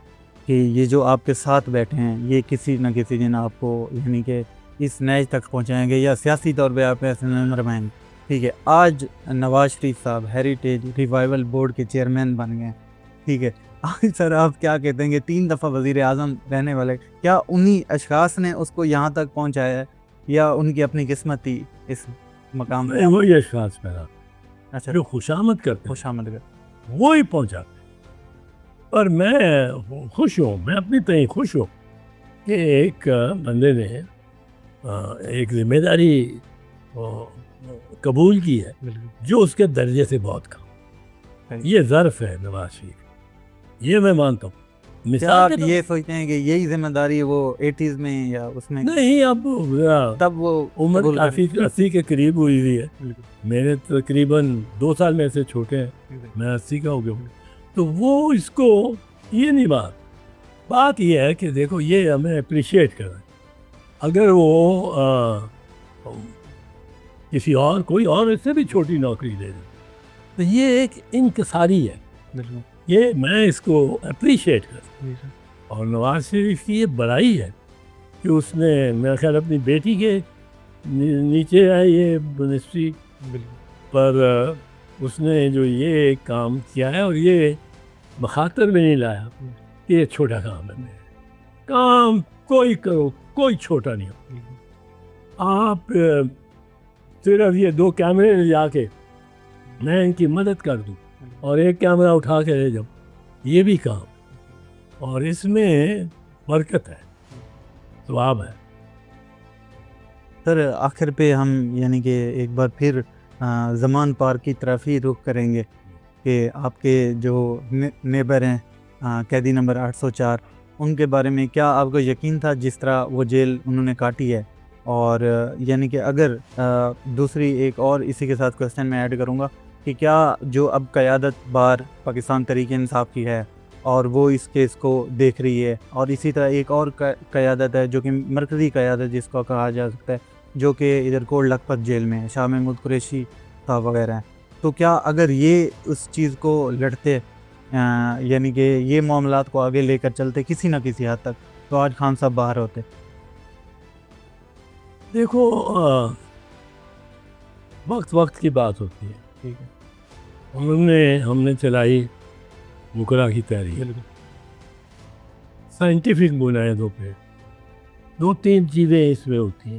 کہ یہ جو آپ کے ساتھ بیٹھے ہیں یہ کسی نہ کسی دن آپ کو یعنی کہ اس نیج تک پہنچائیں گے یا سیاسی طور پہ آپ ایسے نمائیں گے. ٹھیک ہے، آج نواز شریف صاحب ہیریٹیج ریوائول بورڈ کے چیئرمین بن گئے. ٹھیک ہے، آج سر آپ کیا کہتے ہیں کہ 3 دفعہ وزیر اعظم رہنے والے، کیا انہی اشخاص نے اس کو یہاں تک پہنچایا ہے یا ان کی اپنی قسمت تھی اس مقام پہ؟ وہی اشخاص پیدا اچھا، جو خوشامد کرتے خوش آمد کر. وہی پہنچاتے. اور میں خوش ہوں، میں اپنی طرح خوش ہوں کہ ایک بندے نے ایک ذمہ داری قبول کی ہے جو اس کے درجے سے بہت کم. یہ ظرف ہے نواز شریف، یہ میں مانتا ہوں. کیا آپ یہ سوچتے ہیں کہ یہی ذمہ داری وہ 80s میں یا اس میں؟ نہیں، اب تب وہ عمر کافی 80 کے قریب ہوئی ہوئی ہے. میرے تقریباً 2 سال میں سے چھوٹے ہیں، میں 80 کا ہو گیا ہوں. تو وہ اس کو یہ نہیں بات یہ ہے کہ دیکھو یہ ہمیں اپریشیٹ کریں. اگر وہ کسی اور کوئی اور اس سے بھی چھوٹی نوکری دے دے تو یہ ایک انکساری ہے. یہ میں اس کو اپریشیٹ کرتا ہوں. اور نواز شریف کی یہ بڑائی ہے کہ اس نے میرا خیال اپنی بیٹی کے نیچے ہے یہ منسٹری، پر اس نے جو یہ کام کیا ہے اور یہ بخاطر میں نہیں لایا کہ یہ چھوٹا کام ہے. کام کوئی کرو، کوئی چھوٹا نہیں ہو. آپ صرف یہ 2 کیمرے لے جا کے میں ان کی مدد کر دوں اور 1 کیمرہ اٹھا کے لے جاؤں، یہ بھی کام، اور اس میں برکت ہے، ثواب ہے. سر آخر پہ ہم یعنی کہ ایک بار پھر زمان پارک کی طرف ہی رخ کریں گے کہ آپ کے جو نیبر ہیں قیدی نمبر 804، ان کے بارے میں کیا آپ کو یقین تھا جس طرح وہ جیل انہوں نے کاٹی ہے؟ اور یعنی کہ اگر دوسری ایک اور اسی کے ساتھ کوشچن میں ایڈ کروں گا کہ کیا جو اب قیادت بار پاکستان تحریک انصاف کی ہے اور وہ اس کیس کو دیکھ رہی ہے، اور اسی طرح ایک اور قیادت ہے جو کہ مرکزی قیادت جس کو کہا جا سکتا ہے جو کہ ادھر کوٹ لکھپت جیل میں ہے، شاہ محمود قریشی صاحب وغیرہ ہیں، تو کیا اگر یہ اس چیز کو لڑتے یعنی کہ یہ معاملات کو آگے لے کر چلتے کسی نہ کسی حد تک تو آج خان صاحب باہر ہوتے؟ دیکھو وقت کی بات ہوتی ہے. ٹھیک ہے، ہم نے چلائی وکلا کی تحریک، سائنٹیفک بنیادوں پہ 2-3 چیزیں اس میں ہوتی ہیں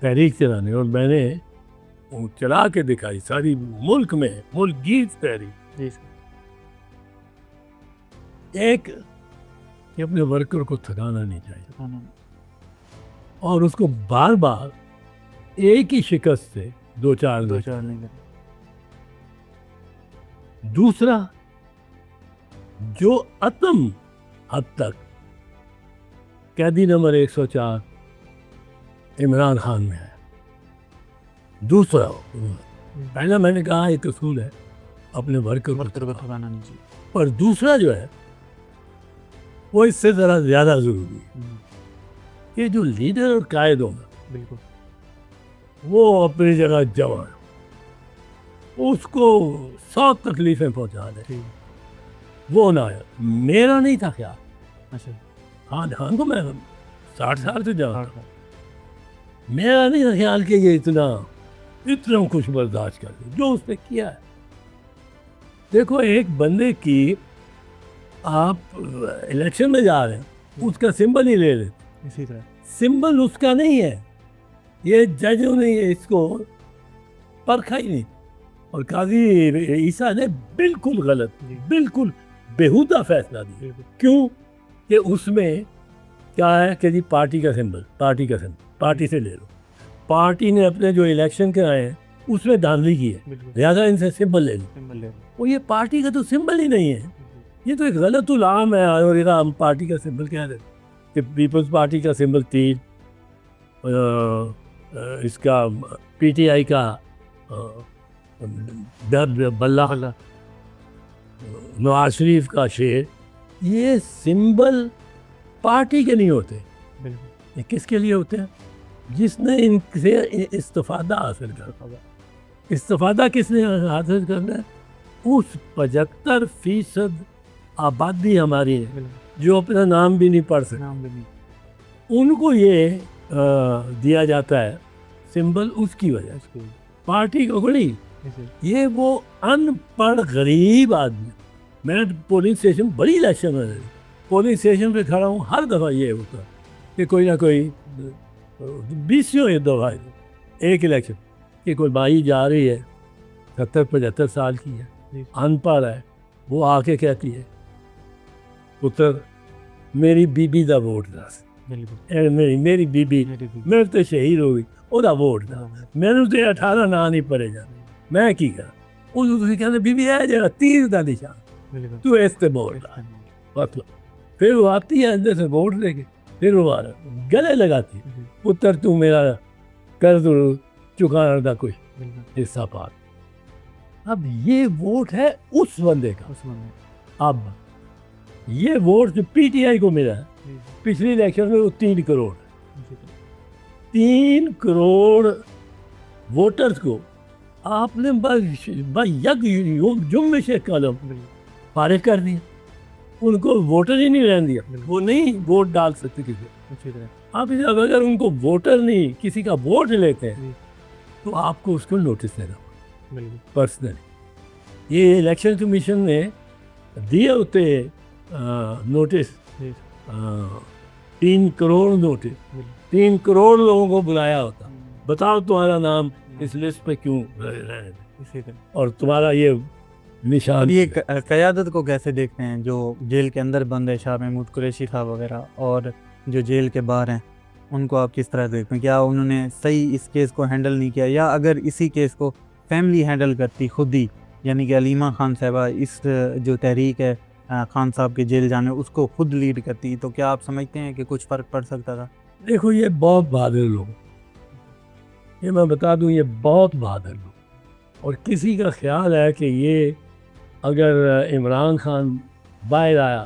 تحریک چلانے، اور میں نے چلا کے دکھائی ساری ملک میں، ملک گیر تحریک. ایک کہ اپنے ورکر کو تھکانا نہیں چاہیے اور اس کو بار بار ایک ہی شکست سے 2-4 نہیں کرتے. دوسرا جو عدم حد تک قیدی نمبر 104 عمران خان میں ہے. دوسرا پہلا میں نے کہا ایک اصول ہے اپنے ورکر کو تھکانا نہیں چاہیے، پر دوسرا جو ہے وہ اس سے ذرا زیادہ ضروری ہے کہ جو لیڈر اور قائد ہوگا بالکل وہ اپنی جگہ جوان، اس کو 100 تکلیفیں پہنچا دے، وہ نہ ہے. میرا نہیں تھا خیال اچھا خان کو میں 60 سال سے جانتا ہوں. میرا نہیں خیال کہ یہ اتنا کچھ برداشت کر لے جو اس نے کیا ہے. دیکھو ایک بندے کی آپ الیکشن میں جا رہے ہیں, اس کا سمبل ہی لے لیں, اسی طرح سمبل اس کا نہیں ہے. یہ ججوں نے اس کو پرکھا ہی نہیں, اور قاضی عیسیٰ نے بالکل غلط, بالکل بےہودہ فیصلہ دیا. کیوں کہ اس میں کیا ہے کہ جی پارٹی کا سمبل پارٹی سے لے لو. پارٹی نے اپنے جو الیکشن کرائے ہیں اس میں دھاندلی کی ہے, لہٰذا ان سے سمبل لے لو. اور یہ پارٹی کا تو سمبل ہی نہیں ہے, یہ تو ایک غلط العام ہے. اور ہم پارٹی کا سمبل کہہ رہے ہیں کہ پیپلز پارٹی کا سمبل تیر, اس کا پی ٹی آئی کا بلہ, نواز شریف کا شیر. یہ سمبل پارٹی کے نہیں ہوتے, یہ کس کے لیے ہوتے ہیں؟ جس نے ان سے استفادہ حاصل کرنا. استفادہ کس نے حاصل کرنا ہے؟ اس 75% آبادی ہماری ہے جو اپنا نام بھی نہیں پڑھ سکتے, ان کو یہ دیا جاتا ہے سمبل اس کی وجہ سے. پارٹی کو گڑی یہ وہ ان پڑھ غریب آدمی. میں پولنگ اسٹیشن بڑی الیکشن میں پولنگ اسٹیشن پہ کھڑا ہوں, ہر دفعہ یہ ہوتا کہ کوئی نہ کوئی 20 دفعہ ایک الیکشن کہ کوئی مائی جا رہی ہے 70-75 سال کی ہے, ان پڑھ ہے, وہ آ کے کہتی ہے پتر میری بیبی دا ووٹ دس, میری بیبی میرے تو شہید ہو گئی وہ ووٹ دا, میرے تو 18 نہ نہیں پڑے جانے, میں کی کرا. وہ کہتے بیبی ہے جا تیر دا نشان, تو اس سے ووٹ دا. پھر وہ آتی ہے اندر سے ووٹ لے کے, پھر وہ گلے لگاتی ہے پتر تو میرا قرض چکانا تھا کوئی حصہ پات. اب یہ ووٹ ہے اس بندے کا. اب یہ ووٹ جو پی ٹی آئی کو ملا ہے پچھلی الیکشن میں وہ 3 کروڑ 3 کروڑ ووٹرز کو آپ نے جنبش قلم فارغ کر دیا. ان کو ووٹر ہی نہیں رہنے دیا, وہ نہیں ووٹ ڈال سکتے کسی. آپ اگر ان کو ووٹر نہیں کسی کا ووٹ لیتے ہیں تو آپ کو اس کو نوٹس دینا پرسنلی. یہ الیکشن کمیشن نے دیے ہوتے نوٹس 3 کروڑ نوٹس, 3 کروڑ لوگوں کو بلایا ہوتا, بتاؤ تمہارا نام اس لسٹ پہ کیوں رہے اور تمہارا یہ نشان. یہ قیادت کو کیسے دیکھتے ہیں جو جیل کے اندر بند ہے, شاہ محمود قریشی صاحب وغیرہ, اور جو جیل کے باہر ہیں ان کو آپ کس طرح دیکھتے ہیں؟ کیا انہوں نے صحیح اس کیس کو ہینڈل نہیں کیا, یا اگر اسی کیس کو فیملی ہینڈل کرتی خود ہی, یعنی کہ علیمہ خان صاحبہ اس جو تحریک ہے خان صاحب کے جیل جانے اس کو خود لیڈ کرتی, تو کیا آپ سمجھتے ہیں کہ کچھ فرق پڑ سکتا تھا؟ دیکھو یہ بہت بہادر لوگ, یہ میں بتا دوں یہ بہت بہادر لوگ, اور کسی کا خیال ہے کہ یہ اگر عمران خان باہر آیا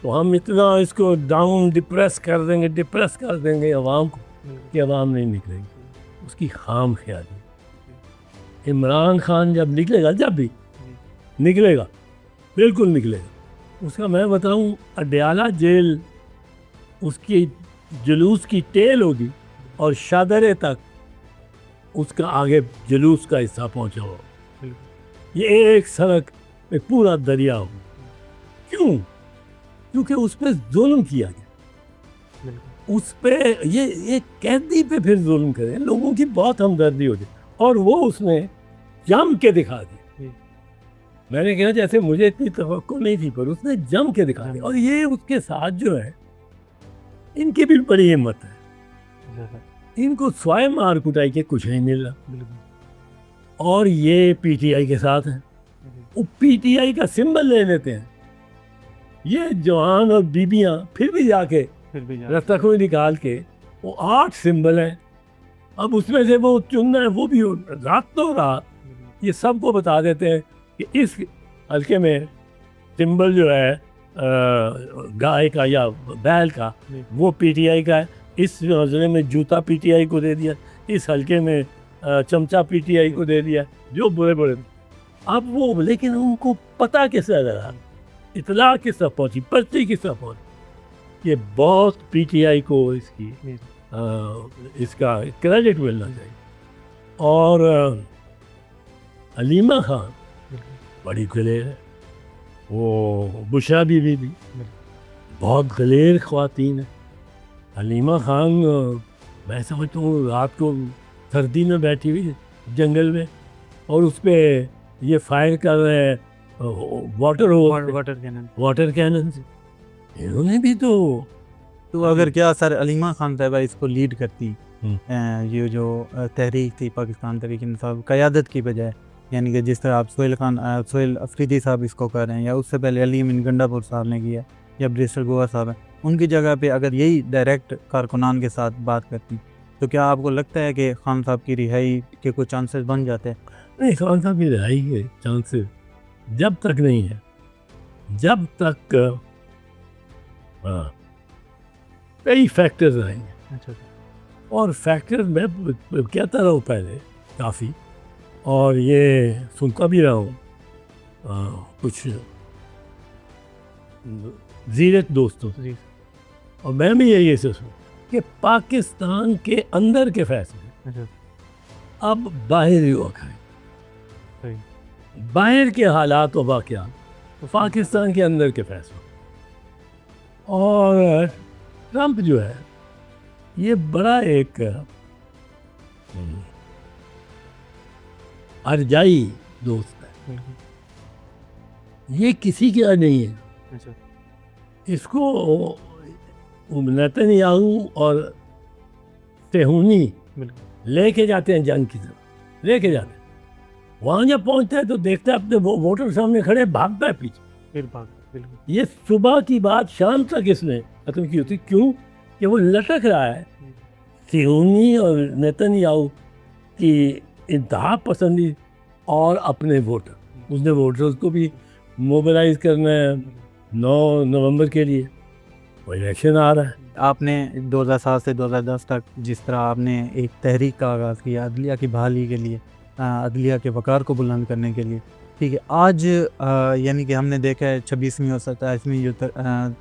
تو ہم اتنا اس کو ڈاؤن ڈپریس کر دیں گے عوام کو کہ عوام نہیں نکلے گی. اس کی خام خیالی. عمران خان جب نکلے گا, جب بھی نکلے گا بالکل نکلے گا. اس کا میں بتاؤں اڈیالہ جیل اس کی جلوس کی ٹیل ہوگی اور شادرے تک اس کا آگے جلوس کا حصہ پہنچا ہو. یہ ایک سڑک میں پورا دریا ہو. کیوں؟ کیونکہ اس پہ ظلم کیا گیا. اس پہ یہ قیدی پہ پھر ظلم کرے, لوگوں کی بہت ہمدردی ہو جائے, اور وہ اس نے جم کے دکھا دی. میں نے کہا جیسے مجھے اتنی توقع نہیں تھی پر اس نے جم کے دکھا دیا. اور یہ اس کے ساتھ جو ہے ان کی بھی بڑی ہمت ہے, ان کو سوائے مار کٹائی کے کچھ نہیں مل رہا. اور یہ پی ٹی آئی کے ساتھ ہیں, وہ پی ٹی آئی کا سمبل لے لیتے ہیں. یہ جوان اور بیبیاں پھر بھی جا کے رستہ کوئی نکال کے وہ 8 سمبل ہیں. اب اس میں سے وہ چننا ہے, وہ بھی رات تو رات یہ سب کو بتا دیتے ہیں کہ اس حلقے میں سمبل جو ہے گائے کا یا بیل کا وہ پی ٹی آئی کا ہے, اس حلقے میں جوتا پی ٹی آئی کو دے دیا, اس حلقے میں چمچہ پی ٹی آئی کو دے دیا, جو برے برے. اب وہ لیکن ان کو پتہ کس طرح لگا, اطلاع کس طرح پہنچی, پرچی کس طرح پہنچی, کہ بہت پی ٹی آئی کو اس کا کریڈٹ ملنا چاہیے. اور حلیمہ خان بڑی دلیر ہے, وہ بشرا بی بی بھی بہت دلیر خواتین ہیں. حلیمہ خان میں سمجھتا ہوں رات کو سردی میں بیٹھی ہوئی جنگل میں, اور اس پہ یہ فائر کر رہے ہیں واٹر کینن سے. انہوں نے بھی تو اگر کیا سر حلیمہ خان صاحبہ اس کو لیڈ کرتی, یہ جو تحریک تھی پاکستان تحریک انصاف, قیادت کی بجائے, یعنی کہ جس طرح آپ سہیل افریدی صاحب اس کو کر رہے ہیں, یا اس سے پہلے علیم گنڈا پور صاحب نے کیا, یا بریسٹر گوہر صاحب ہیں, ان کی جگہ پہ اگر یہی ڈائریکٹ کارکنان کے ساتھ بات کرتی, تو کیا آپ کو لگتا ہے کہ خان صاحب کی رہائی کے کوئی چانسز بن جاتے ہیں؟ نہیں, خان صاحب کی رہائی کے چانسز جب تک نہیں ہے, جب تک کئی فیکٹرز آئیں گے. اچھا, اور فیکٹر میں کہتا رہا ہوں پہلے کافی, اور یہ سنتا بھی رہا ہوں کچھ زیرت دوستوں سے, اور میں بھی یہی سوچوں کہ پاکستان کے اندر کے فیصلے اب باہر ہی ہوا کریں, باہر کے حالات و واقعات پاکستان کے اندر کے فیصلے. اور ٹرمپ جو ہے یہ بڑا ایک ارجائی دوست ہے, یہ کسی کا نہیں ہے. اس کو نیتن یاہو اور صہیونی لے کے جاتے ہیں جنگ کی طرف, لے کے جاتے ہیں. وہاں جب پہنچتا ہے تو دیکھتا ہے اپنے ووٹر سامنے کھڑے, بھاگتا ہے پیچھے. یہ صبح کی بات شام تک اس نے ختم کی ہوتی. کیوں کہ وہ لٹک رہا ہے صہیونی اور نیتن یاہو کی انتہا پسندی اور اپنے ووٹر. اس نے ووٹرز کو بھی موبلائز کرنا ہے 9 نومبر کے لیے, وہ الیکشن آ رہا ہے. آپ نے 2007 سے 2010 تک جس طرح آپ نے ایک تحریک کا آغاز کیا عدلیہ کی بحالی کے لیے, عدلیہ کے وقار کو بلند کرنے کے لیے, ٹھیک ہے, آج یعنی کہ ہم نے دیکھا ہے 26ویں اور 27ویں جو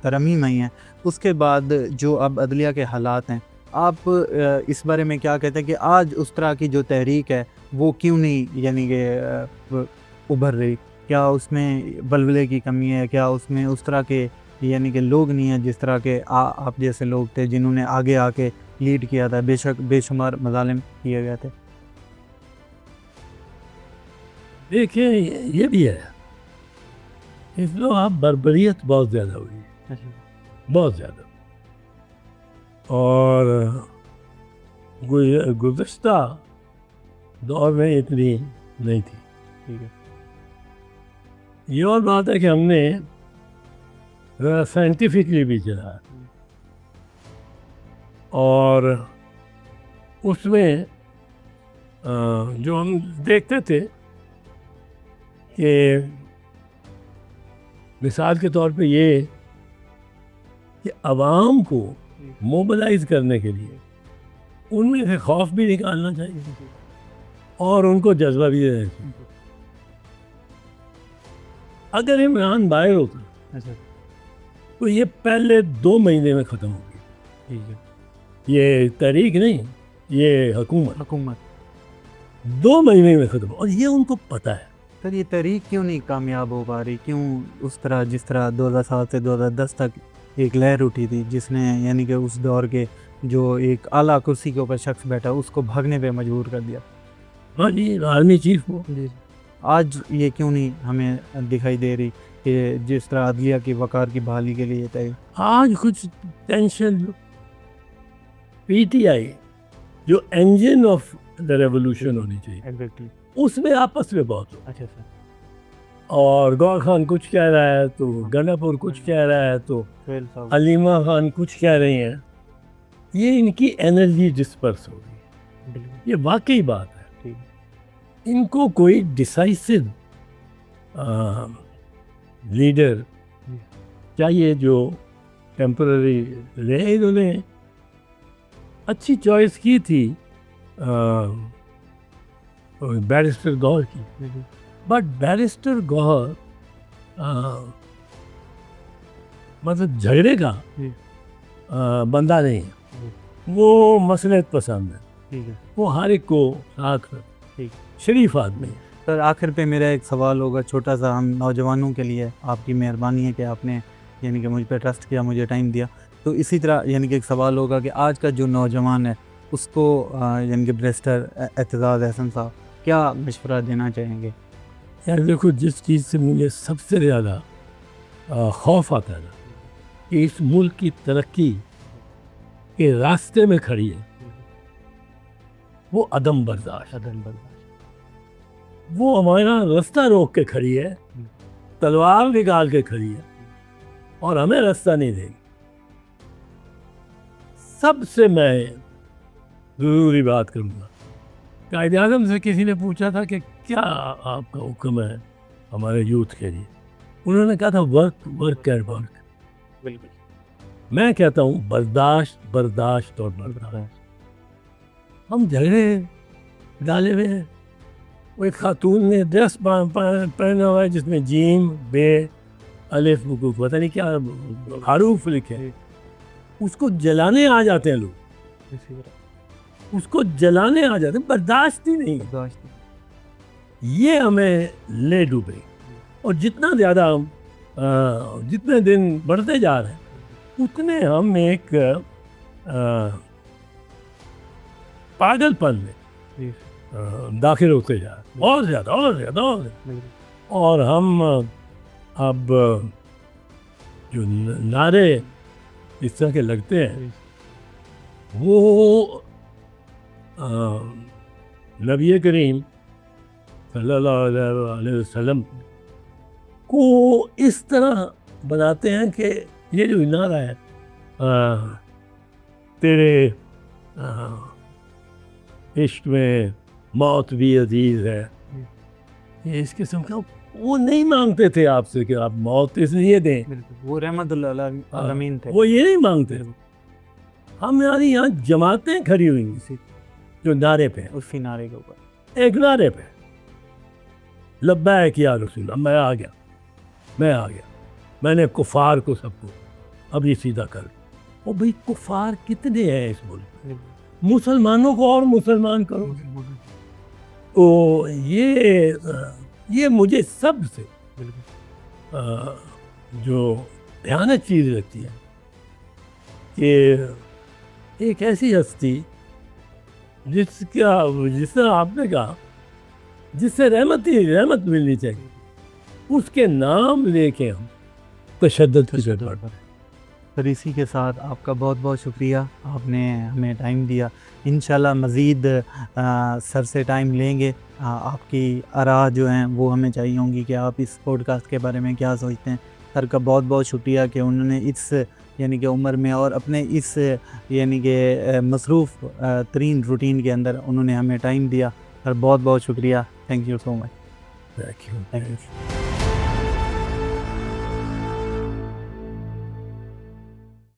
ترامیم آئی ہیں, اس کے بعد جو اب عدلیہ کے حالات ہیں, آپ اس بارے میں کیا کہتے ہیں کہ آج اس طرح کی جو تحریک ہے وہ کیوں نہیں یعنی کہ ابھر رہی؟ کیا اس میں بلبلے کی کمی ہے؟ کیا اس میں اس طرح کے یعنی کہ لوگ نہیں ہیں جس طرح کے آپ جیسے لوگ تھے جنہوں نے آگے آ کے لیڈ کیا تھا؟ بے شک بے شمار مظالم کیے گئے تھے. دیکھیں یہ بھی ہے, اس میں آپ بربریت بہت زیادہ ہوئی, بہت زیادہ. اور گزشتہ دور میں اتنی نہیں تھی. ٹھیک ہے, یہ اور بات ہے کہ ہم نے سائنٹیفکلی بھی چلا, اور اس میں جو ہم دیکھتے تھے کہ مثال کے طور پہ یہ کہ عوام کو موبلائز کرنے کے لیے ان میں سے خوف بھی نکالنا چاہیے اور ان کو جذبہ بھی دینا چاہیے. اگر عمران باہر ہوتا تو یہ پہلے 2 مہینے میں ختم ہو گئی. ٹھیک ہے, یہ تحریک نہیں, یہ حکومت 2 مہینے میں ختم, اور یہ ان کو پتہ ہے. سر یہ تحریک کیوں نہیں کامیاب ہو پا رہی؟ کیوں اس طرح جس طرح 2007 سے 2010 تک ایک لہر اٹھی تھی جس نے یعنی کہ اس دور کے جو ایک اعلیٰ کرسی کے اوپر شخص بیٹھا اس کو بھاگنے پہ مجبور کر دیا؟ ہاں جی, آرمی چیف کو. آج یہ کیوں نہیں ہمیں دکھائی دے رہی کہ جس طرح عدلیہ کی وقار کی بحالی کے لیے تحریک؟ آج کچھ ٹینشن پی ٹی آئی جو انجن آف دا ریولوشن ہونی چاہیے اس میں آپس میں بہت ہو. اچھا سر. اور گور خان کچھ کہہ رہا ہے تو گنڈا پور کچھ کہہ رہا ہے تو حلیمہ خان کچھ کہہ رہی ہیں. یہ ان کی انرجی ڈسپرس ہو گئی, یہ واقعی بات ہے. ان کو کوئی ڈیسائسو لیڈر چاہیے جو ٹیمپرری رہے. انہوں نے اچھی چوائس کی تھی بیرسٹر گوہر کی, بٹ بیرسٹر گوہر مطلب جھگڑے کا بندہ نہیں ہے, وہ مصلحت پسند ہے, ٹھیک ہے وہ ہر ایک کو ساتھ ٹھیک. شریف آدمی ہے. سر آخر پہ میرا ایک سوال ہوگا چھوٹا سا, ہم نوجوانوں کے لیے آپ کی مہربانی ہے کہ آپ نے یعنی کہ مجھ پہ ٹرسٹ کیا, مجھے ٹائم دیا, تو اسی طرح یعنی کہ ایک سوال ہوگا کہ آج کا جو نوجوان ہے اس کو یعنی کہ بیرسٹر اعتزاز احسن صاحب کیا مشورہ دینا چاہیں گے؟ یار دیکھو, جس چیز سے مجھے سب سے زیادہ خوف آتا ہے نا کہ اس ملک کی ترقی کے راستے میں کھڑی ہے, وہ عدم برداشت. وہ ہمارا راستہ روک کے کھڑی ہے, تلوار نکال کے کھڑی ہے, اور ہمیں راستہ نہیں دے گی. سب سے میں ضروری بات کروں گا, قائد اعظم سے کسی نے پوچھا تھا کہ کیا آپ کا حکم ہے ہمارے یوتھ کے لیے, انہوں نے کہا تھا ورک ورک اینڈ ورک. بالکل. میں کہتا ہوں برداشت برداشت اور برداشت. ہم جھگڑے ڈالے ہوئے ہیں. وہ ایک خاتون نے ڈریس پہنا ہوا ہے جس میں جیم بے الف پتہ نہیں کیا حروف لکھے, اس کو جلانے آ جاتے ہیں لوگ, اس کو جلانے آ جاتے ہیں. برداشت ہی نہیں. یہ ہمیں لے ڈوبے, اور جتنا زیادہ ہم جتنے دن بڑھتے جا رہے ہیں اتنے ہم ایک پاگل پن میں داخل ہوتے جا رہے ہیں, اور زیادہ اور زیادہ اور زیادہ. اور ہم اب جو نعرے اس طرح کے لگتے ہیں وہ نبی کریم صلی اللہ علیہ وسلم کو اس طرح بناتے ہیں کہ یہ جو نعرہ ہے تیرے عشق میں موت بھی عزیز ہے, یہ اس قسم کا وہ نہیں مانگتے تھے آپ سے کہ آپ موت اس لیے دیں, وہ رحمت اللہ عالمین تھے, وہ یہ نہیں مانگتے. ہم یہاں جماعتیں کھڑی ہوئی ہیں جو نعرے پہ, اسی نعرے کے اوپر, ایک نعرے پہ لبیک یا رسول اللہ, میں آ گیا, میں نے کفار کو سب کو اب یہ سیدھا کر. اور بھئی کفار کتنے ہیں اس ملک میں, مسلمانوں کو اور مسلمان کرو. تو یہ مجھے سب سے جو بھیانک چیز لگتی ہے کہ ایک ایسی ہستی جس طرح آپ نے کہا جس سے رحمت ملنی چاہیے, اس کے نام لے کے ہم تشدد پہ چڑھ پڑتے ہیں. سر اسی کے ساتھ آپ کا بہت بہت شکریہ, آپ نے ہمیں ٹائم دیا. انشاءاللہ مزید سر سے ٹائم لیں گے. آپ کی آراء جو ہیں وہ ہمیں چاہیے ہوں گی کہ آپ اس پوڈ کاسٹ کے بارے میں کیا سوچتے ہیں. سر کا بہت بہت شکریہ کہ انہوں نے اس یعنی کہ عمر میں اور اپنے اس یعنی کہ مصروف ترین روٹین کے اندر انہوں نے ہمیں ٹائم دیا. سر بہت بہت شکریہ. Thank you so much. Thank you.